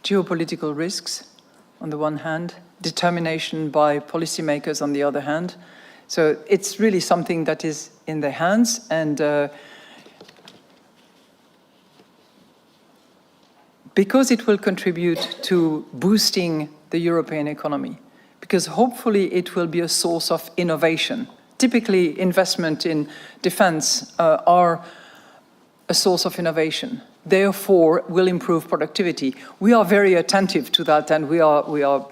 Geopolitical risks, on the one hand, determination by policymakers on the other hand. So it's really something that is in their hands, and because it will contribute to boosting the European economy, because hopefully it will be a source of innovation. Typically, investment in defense are a source of innovation, therefore will improve productivity. We are very attentive to that, and we are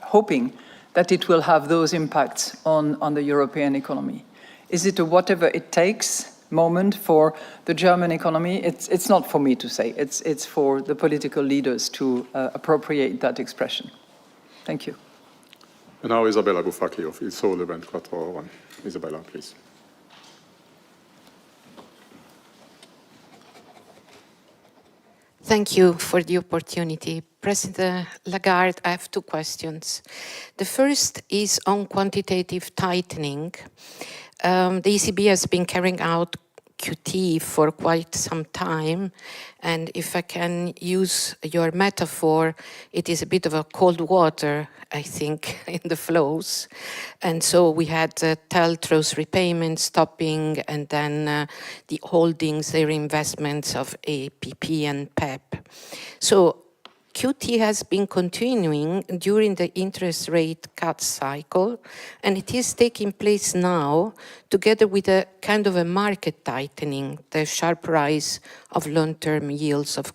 hoping that it will have those impacts on the European economy. Is it a whatever it takes moment for the German economy? It's not for me to say, it's for the political leaders to appropriate that expression. Thank you. And now Isabella Bufacchi of Il Sole 24 Ore. Isabella, please. Thank you for the opportunity. President Lagarde, I have two questions. The first is on quantitative tightening. The ECB has been carrying out QT for quite some time, and if I can use your metaphor, it is a bit of a cold water, I think, in the flows. And so we had TLTRO's repayment stopping, and then the holdings, their investments of APP and PEP. So QT has been continuing during the interest rate cut cycle, and it is taking place now together with a kind of a market tightening, the sharp rise of long-term yields of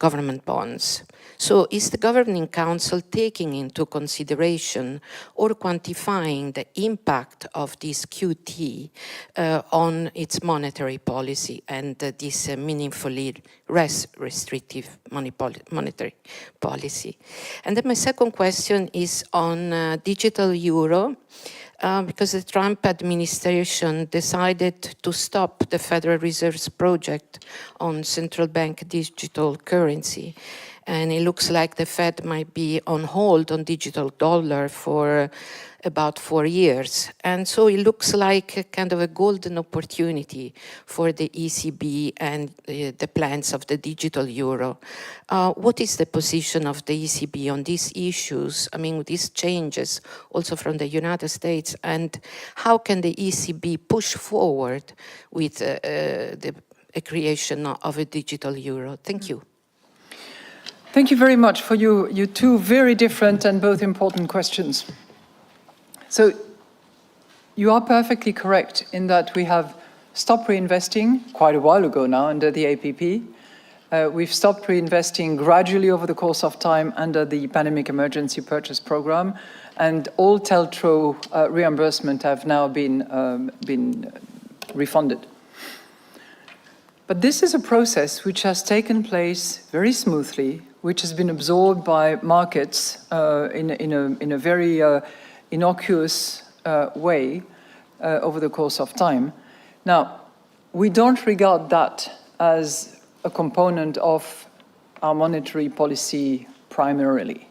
government bonds. So is the Governing Council taking into consideration or quantifying the impact of this QT on its monetary policy and this meaningfully less restrictive monetary policy? And then my second question is on digital euro. Because the Trump administration decided to stop the Federal Reserve's project on central bank digital currency. And it looks like the Fed might be on hold on digital dollar for about 4 years. And so it looks like a kind of a golden opportunity for the ECB and the plans of the digital euro. What is the position of the ECB on these issues? I mean, these changes also from the United States, and how can the ECB push forward with the creation of a digital euro? Thank you. Thank you very much for your two very different and both important questions. So you are perfectly correct in that we have stopped reinvesting quite a while ago now under the APP. We've stopped reinvesting gradually over the course of time under the Pandemic Emergency Purchase Program, and all TLTRO reimbursement have now been refunded. But this is a process which has taken place very smoothly, which has been absorbed by markets in a very innocuous way over the course of time. Now, we don't regard that as a component of our monetary policy primarily.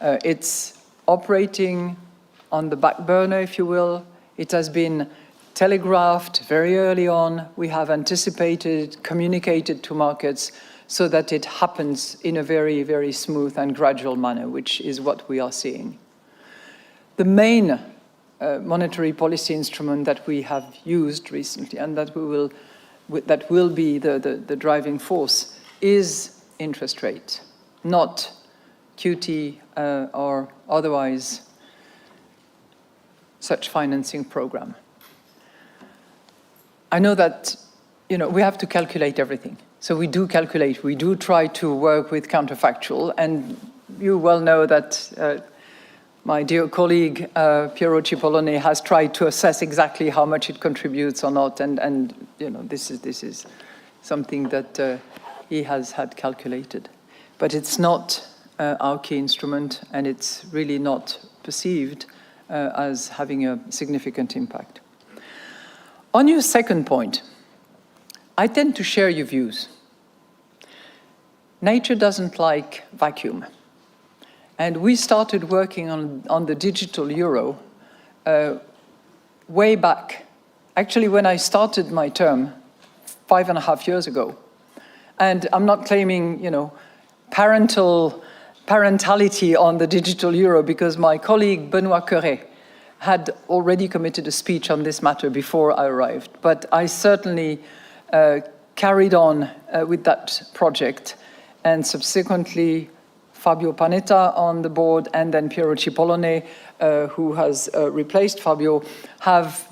It's operating on the back burner, if you will. It has been telegraphed very early on. We have anticipated, communicated to markets so that it happens in a very, very smooth and gradual manner, which is what we are seeing. The main monetary policy instrument that we have used recently and that will be the driving force is interest rate, not QT or otherwise such financing program. I know that we have to calculate everything. So we do calculate, we do try to work with counterfactual, and you well know that my dear colleague Piero Cipollone has tried to assess exactly how much it contributes or not, and this is something that he has had calculated. But it's not our key instrument, and it's really not perceived as having a significant impact. On your second point, I tend to share your views. Nature doesn't like vacuum. And we started working on the digital euro way back. Actually, when I started my term 5.5 years ago. And I'm not claiming, parentality on the digital euro, because my colleague Benoît Cœuré had already committed a speech on this matter before I arrived. But I certainly carried on with that project and subsequently Fabio Panetta on the board, and then Piero Cipollone, who has replaced Fabio, have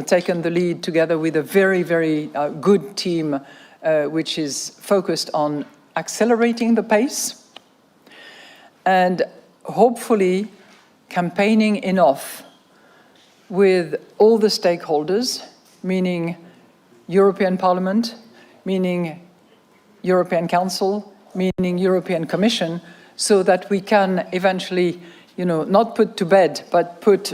taken the lead together with a very, very good team, which is focused on accelerating the pace and hopefully campaigning enough with all the stakeholders, meaning European Parliament, meaning European Council, meaning European Commission, so that we can eventually, not put to bed, but put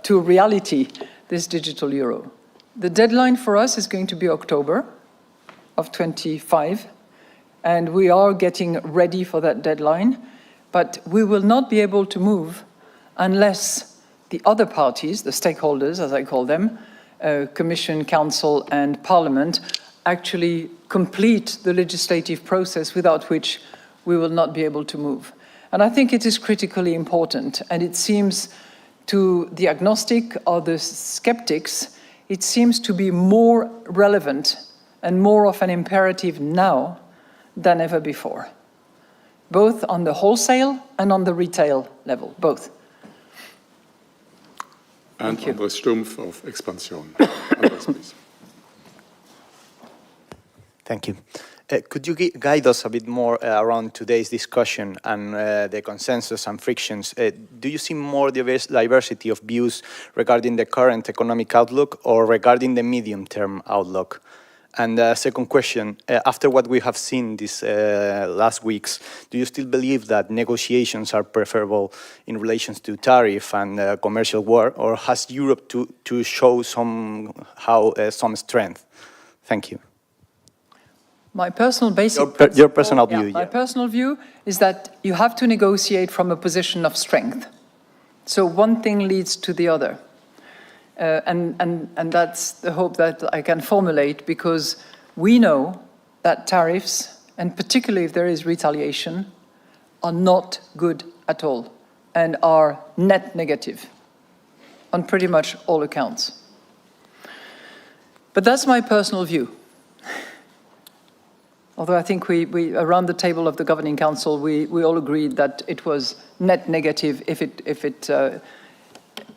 to reality this digital euro. The deadline for us is going to be October of 25, and we are getting ready for that deadline, but we will not be able to move unless the other parties, the stakeholders, as I call them, Commission, Council, and Parliament, actually complete the legislative process, without which we will not be able to move. And I think it is critically important, and it seems to the agnostic or the skeptics, it seems to be more relevant and more of an imperative now than ever before, both on the wholesale and on the retail level, both. And Andres Stumpf of Expansion. Andres, please. Thank you. Could you guide us a bit more around today's discussion and the consensus and frictions? Do you see more diversity of views regarding the current economic outlook or regarding the medium-term outlook? And second question, after what we have seen these last weeks, do you still believe that negotiations are preferable in relation to tariff and commercial war, or has Europe to show some strength? Thank you. My personal your personal view. My personal view is that you have to negotiate from a position of strength. So one thing leads to the other. And that's the hope that I can formulate, because we know that tariffs, and particularly if there is retaliation, are not good at all and are net negative on pretty much all accounts. But that's my personal view. Although I think we around the table of the Governing Council, we all agreed that it was net negative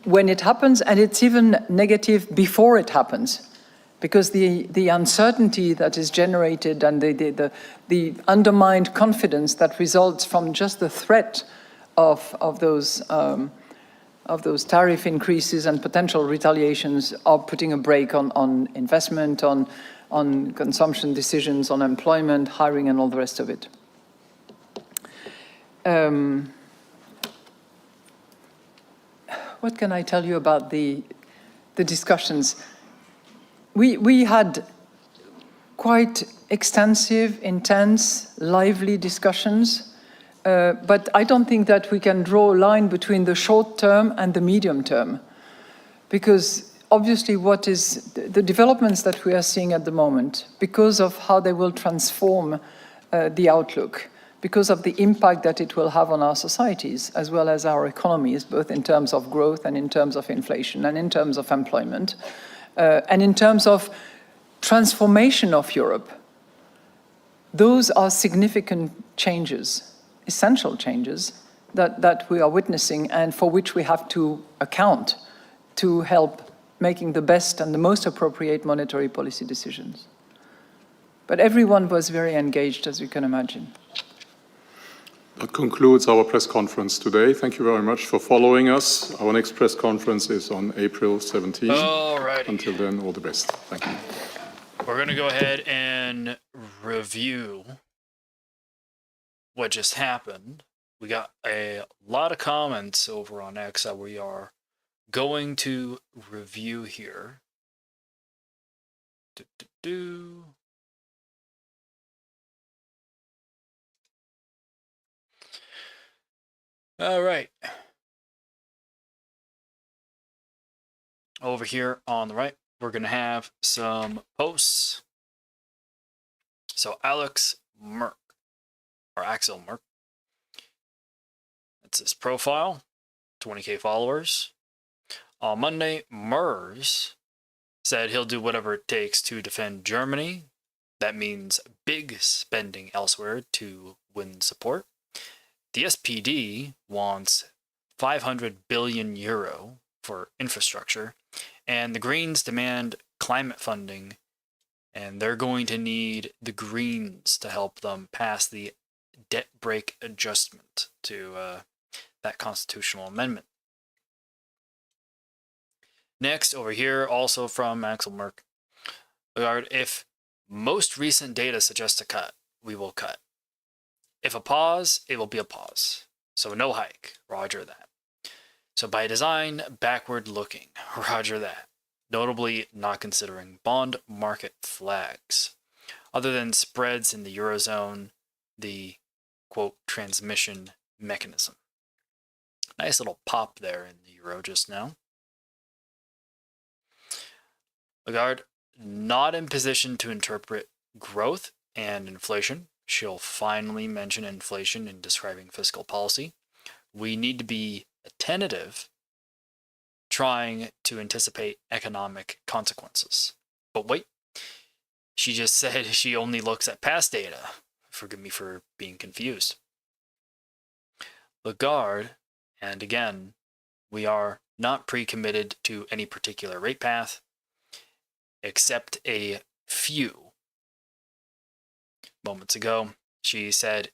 when it happens, and it's even negative before it happens, because the uncertainty that is generated and the undermined confidence that results from just the threat of those tariff increases and potential retaliations are putting a brake on investment, on consumption decisions, on employment, hiring, and all the rest of it. What can I tell you about the discussions? We had quite extensive, intense, lively discussions, but I don't think that we can draw a line between the short term and the medium term, because obviously what is the developments that we are seeing at the moment, because of how they will transform the outlook, because of the impact that it will have on our societies as well as our economies, both in terms of growth and in terms of inflation and in terms of employment, and in terms of transformation of Europe. Those are significant changes, essential changes that we are witnessing and for which we have to account to help making the best and the most appropriate monetary policy decisions. But everyone was very engaged, as you can imagine. That concludes our press conference today. Thank you very much for following us. Our next press conference is on April 17th. Alrighty. Until then, all the best. Thank you. We're going to go ahead and review what just happened. We got a lot of comments over on X that we are going to review here. All right. Over here on the right, we're going to have some posts. So Alex Merck, or Axel Merck, that's his profile, 20K followers. On Monday, Mers said he'll do whatever it takes to defend Germany. That means big spending elsewhere to win support. the SPD wants 500 billion euro for infrastructure, and the Greens demand climate funding, and they're going to need the Greens to help them pass the debt brake adjustment to that constitutional amendment. Next, over here, also from Axel Merck. Regard, if most recent data suggests a cut, we will cut. If a pause, it will be a pause. So no hike, roger that. So by design, backward looking, roger that. Notably not considering bond market flags. Other than spreads in the Eurozone, the, quote, transmission mechanism. Nice little pop there in the Euro just now. Lagarde, not in position to interpret growth and inflation. She'll finally mention inflation in describing fiscal policy. We need to be attentive, trying to anticipate economic consequences. But wait, she just said she only looks at past data. Forgive me for being confused. Lagarde, and again, we are not pre-committed to any particular rate path, except a few. Moments ago, she said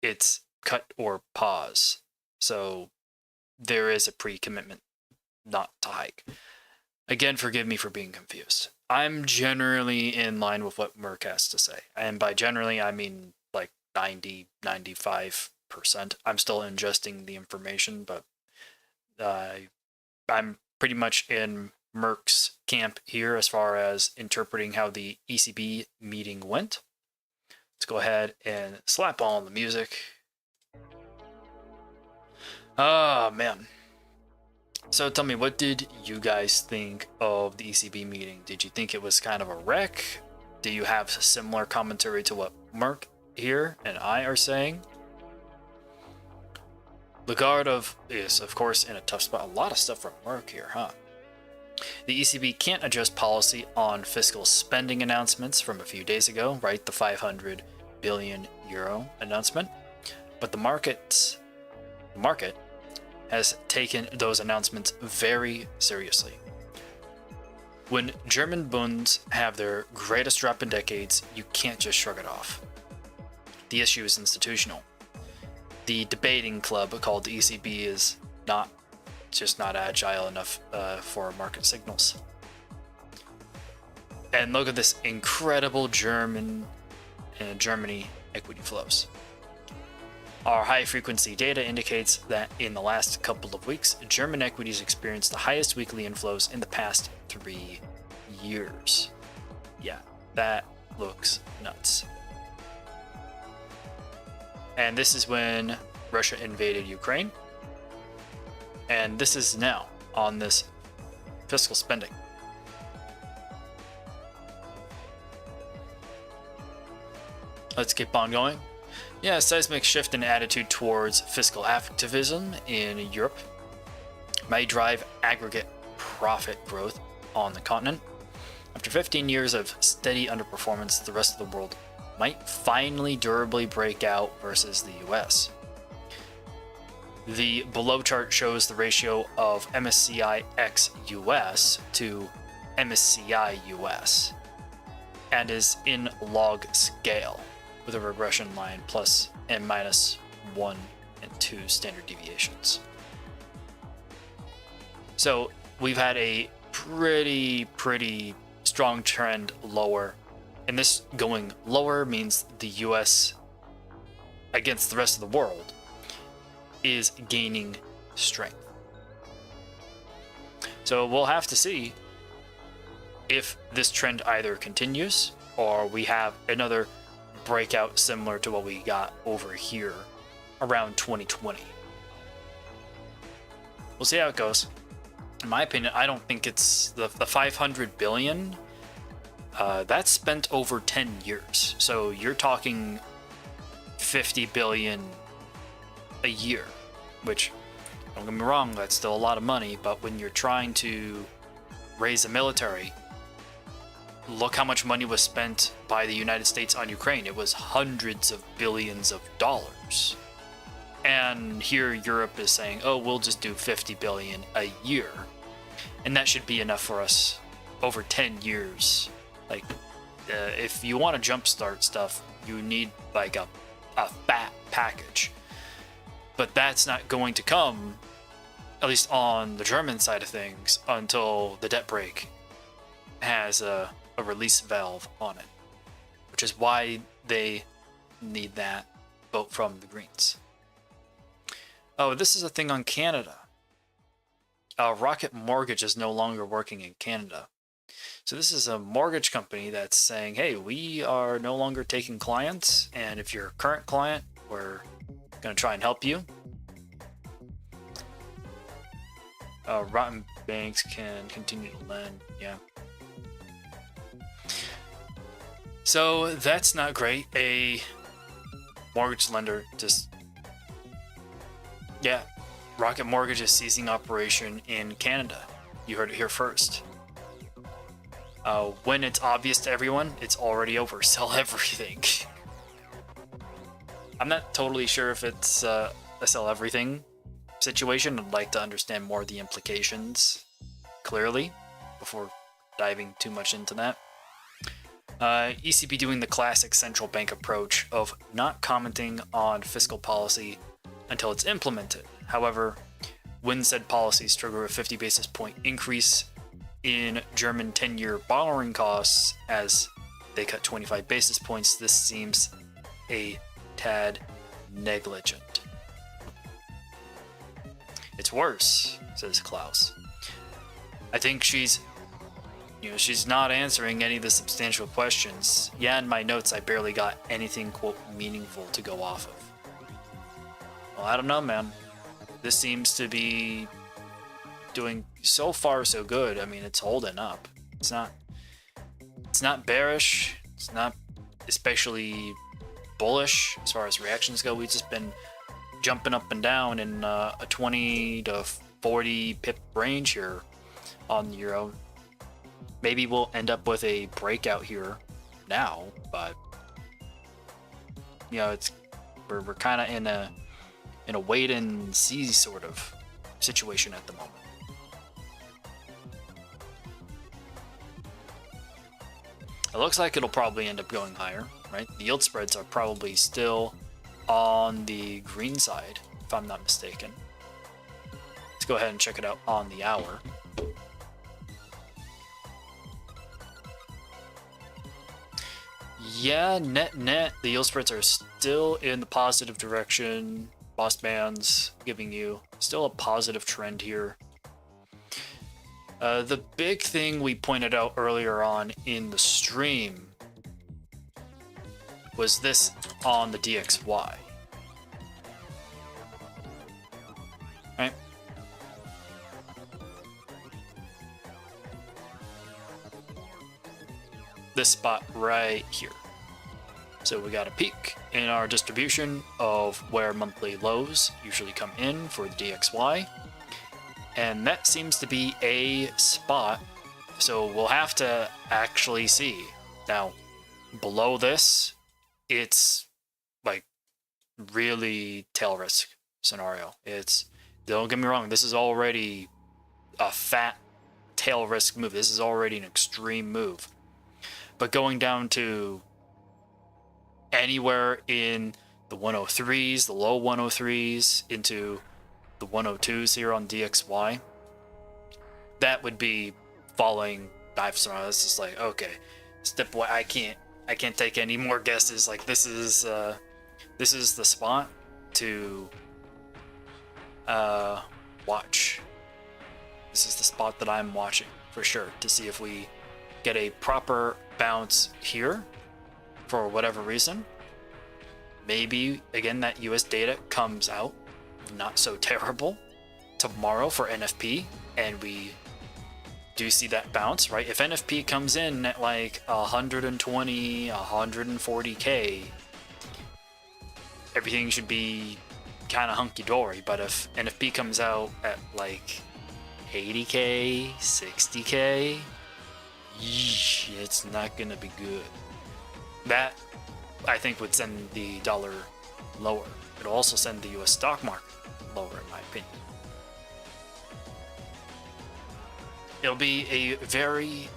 it's cut or pause. So there is a pre-commitment not to hike. Again, forgive me for being confused. I'm generally in line with what Merck has to say. And by generally, I mean like 90, 95%. I'm still ingesting the information, but I'm pretty much in Merck's camp here as far as interpreting how the ECB meeting went. Let's go ahead and slap on the music. Oh, man. So tell me, what did you guys think of the ECB meeting? Did you think it was kind of a wreck? Do you have similar commentary to what Merck here and I are saying? Lagarde is, of course, in a tough spot. A lot of stuff from Merck here, huh? The ECB can't adjust policy on fiscal spending announcements from a few days ago, right? The 500 billion euro announcement. But the market has taken those announcements very seriously. When German bonds have their greatest drop in decades, you can't just shrug it off. The issue is institutional. The debating club called the ECB is not agile enough for market signals. And look at this incredible Germany equity flows. Our high-frequency data indicates that in the last couple of weeks, German equities experienced the highest weekly inflows in the past 3 years. Yeah, that looks nuts. And this is when Russia invaded Ukraine. And this is now on this fiscal spending. Let's keep on going. Yeah, a seismic shift in attitude towards fiscal activism in Europe may drive aggregate profit growth on the continent. After 15 years of steady underperformance, the rest of the world might finally durably break out versus the US. The below chart shows the ratio of MSCI ex-US to MSCI US and is in log scale with a regression line plus and minus 1 and 2 standard deviations. So we've had a pretty strong trend lower, and this going lower means the US against the rest of the world is gaining strength. So we'll have to see if this trend either continues or we have another breakout similar to what we got over here around 2020. We'll see how it goes. In my opinion, I don't think it's the 500 billion. That's spent over 10 years. So you're talking 50 billion a year, which, don't get me wrong, that's still a lot of money, but when you're trying to raise a military, look how much money was spent by the United States on Ukraine. It was hundreds of billions of dollars. And here Europe is saying, oh, we'll just do 50 billion a year. And that should be enough for us over 10 years. Like, if you want to jumpstart stuff, you need like a fat package. But that's not going to come, at least on the German side of things, until the debt brake has a release valve on it, which is why they need that vote from the Greens. Oh, this is a thing on Canada. Rocket Mortgage is no longer working in Canada. So this is a mortgage company that's saying, hey, we are no longer taking clients, and if you're a current client, we're going to try and help you. Rotten banks can continue to lend. Yeah. So that's not great. A mortgage lender just... Yeah. Rocket Mortgage is ceasing operation in Canada. You heard it here first. When it's obvious to everyone, it's already over. Sell everything. I'm not totally sure if it's a sell everything situation. I'd like to understand more of the implications clearly before diving too much into that. ECB doing the classic central bank approach of not commenting on fiscal policy until it's implemented. However, when said policies trigger a 50 basis point increase in German 10-year borrowing costs as they cut 25 basis points, this seems a tad negligent. It's worse, says Klaus. I think she's not answering any of the substantial questions. Yeah, in my notes, I barely got anything, quote, meaningful to go off of. Well, I don't know, man. This seems to be doing so far so good. I mean, it's holding up. It's not bearish. It's not especially bullish as far as reactions go. We've just been jumping up and down in a 20 to 40 pip range here on the euro. Maybe we'll end up with a breakout here now, but we're kind of in a wait and see sort of situation at the moment. It looks like it'll probably end up going higher, right? The yield spreads are probably still on the green side, if I'm not mistaken. Let's go ahead and check it out on the hour. Yeah, net, the yield spreads are still in the positive direction. Boss bands giving you still a positive trend here. The big thing we pointed out earlier on in the stream was this on the DXY. Right? This spot right here. So we got a peak in our distribution of where monthly lows usually come in for the DXY. And that seems to be a spot. So we'll have to actually see. Now, below this, it's like really tail risk scenario. Don't get me wrong, this is already a fat tail risk move. This is already an extreme move. But going down to anywhere in the 103s, the low 103s, into the 102s here on DXY, that would be falling dive scenario. It's just like, okay, step away. I can't take any more guesses. Like this is the spot to watch. This is the spot that I'm watching for sure to see if we get a proper bounce here for whatever reason. Maybe again that US data comes out not so terrible tomorrow for NFP and we do see that bounce, right? If NFP comes in at like 120, 140k, everything should be kind of hunky-dory. But if NFP comes out at like 80k, 60k, it's not gonna be good. That I think would send the dollar lower. It'll also send the US stock market lower, in my opinion. It'll be a very,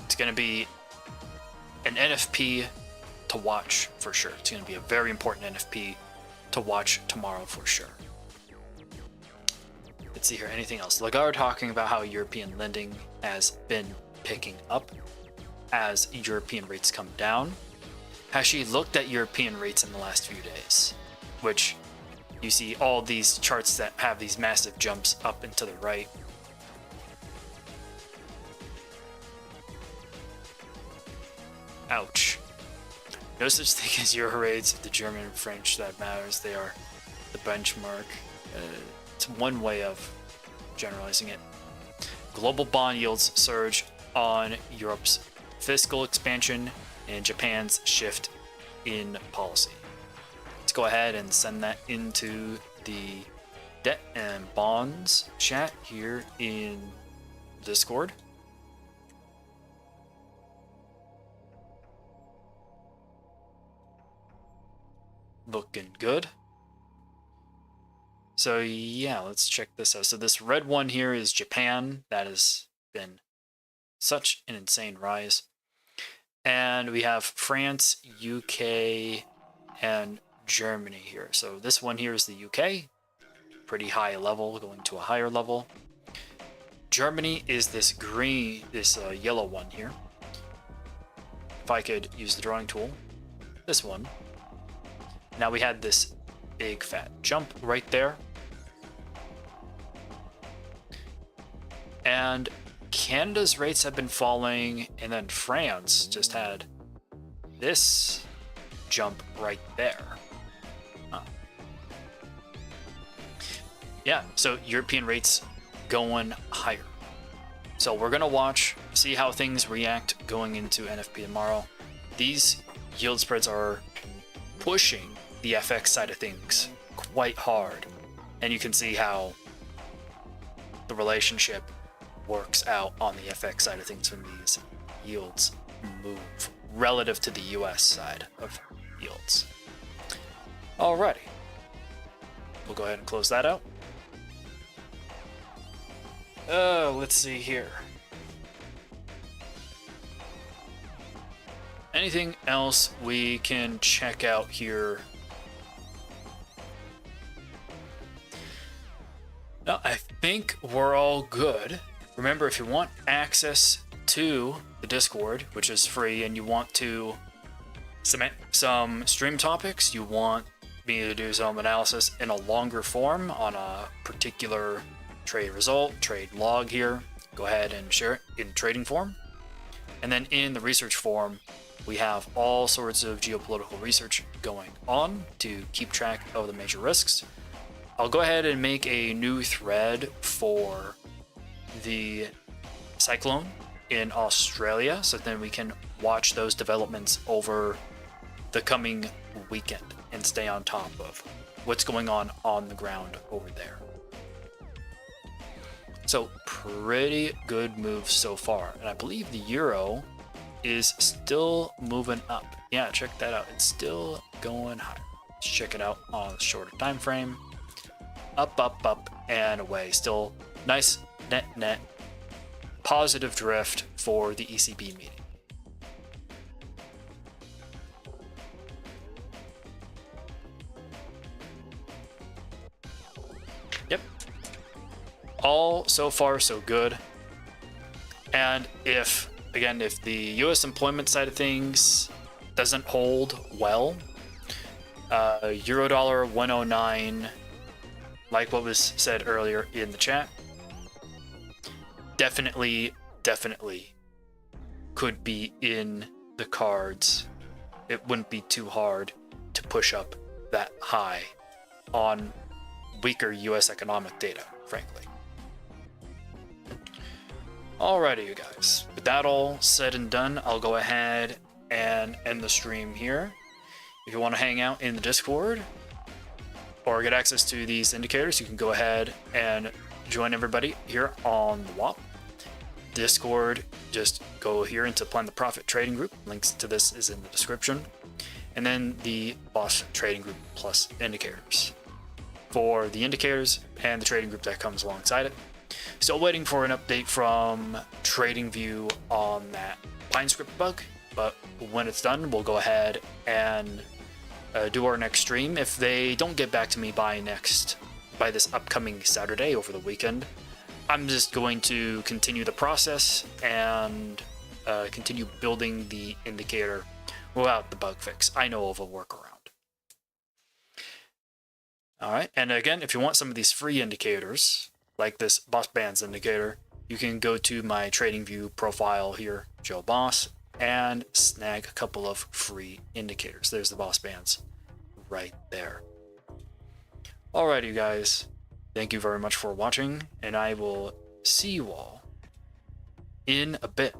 it's going to be an NFP to watch for sure. It's going to be a very important NFP to watch tomorrow for sure. Let's see here, anything else? Lagarde talking about how European lending has been picking up as European rates come down. Has she looked at European rates in the last few days? Which you see all these charts that have these massive jumps up and to the right. Ouch. No such thing as euro rates, the German and French that matters. They are the benchmark. It's one way of generalizing it. Global bond yields surge on Europe's fiscal expansion and Japan's shift in policy. Let's go ahead and send that into the debt and bonds chat here in Discord. Looking good. So yeah, let's check this out. So this red one here is Japan. That has been such an insane rise. And we have France, UK, and Germany here. So this one here is the UK. Pretty high level, going to a higher level. Germany is this green, this yellow one here. If I could use the drawing tool. This one. Now we had this big fat jump right there. And Canada's rates have been falling, and then France just had this jump right there. Huh. Yeah, so European rates going higher. So we're gonna watch, see how things react going into NFP tomorrow. These yield spreads are pushing the FX side of things quite hard, and you can see how the relationship works out on the FX side of things when these yields move relative to the US side of yields. Alrighty, we'll go ahead and close that out. Let's see here. Anything else we can check out here? No, I think we're all good. Remember, if you want access to the Discord, which is free, and you want to submit some stream topics, you want me to do some analysis in a longer form on a particular trade result, trade log here, go ahead and share it in trading form. And then in the research form, we have all sorts of geopolitical research going on to keep track of the major risks. I'll go ahead and make a new thread for the cyclone in Australia, so then we can watch those developments over the coming weekend and stay on top of what's going on the ground over there. So pretty good moves so far, and I believe the euro is still moving up. Yeah, check that out. It's still going higher. Let's check it out on a shorter time frame. Up, up, up, and away. Still nice net positive drift for the ECB meeting. Yep. All so far so good. And if the US employment side of things doesn't hold well, euro dollar 109, like what was said earlier in the chat, definitely could be in the cards. It wouldn't be too hard to push up that high on weaker US economic data, frankly. Alrighty, you guys. With that all said and done, I'll go ahead and end the stream here. If you want to hang out in the Discord or get access to these indicators, you can go ahead and join everybody here on the WAP. Discord, just go here into Plan the Profit Trading Group. Links to this is in the description. and then the Boss Trading Group Plus indicators. For the indicators and the trading group that comes alongside it, still waiting for an update from TradingView on that PineScript bug, but when it's done, we'll go ahead and do our next stream. If they don't get back to me by this upcoming Saturday over the weekend, I'm just going to continue the process and continue building the indicator without the bug fix. I know of a workaround. All right, and again, if you want some of these free indicators, like this Boss Bands indicator, you can go to my TradingView profile here, Joe Boss, and snag a couple of free indicators. There's the Boss Bands right there. Alright, you guys, thank you very much for watching, and I will see you all in a bit.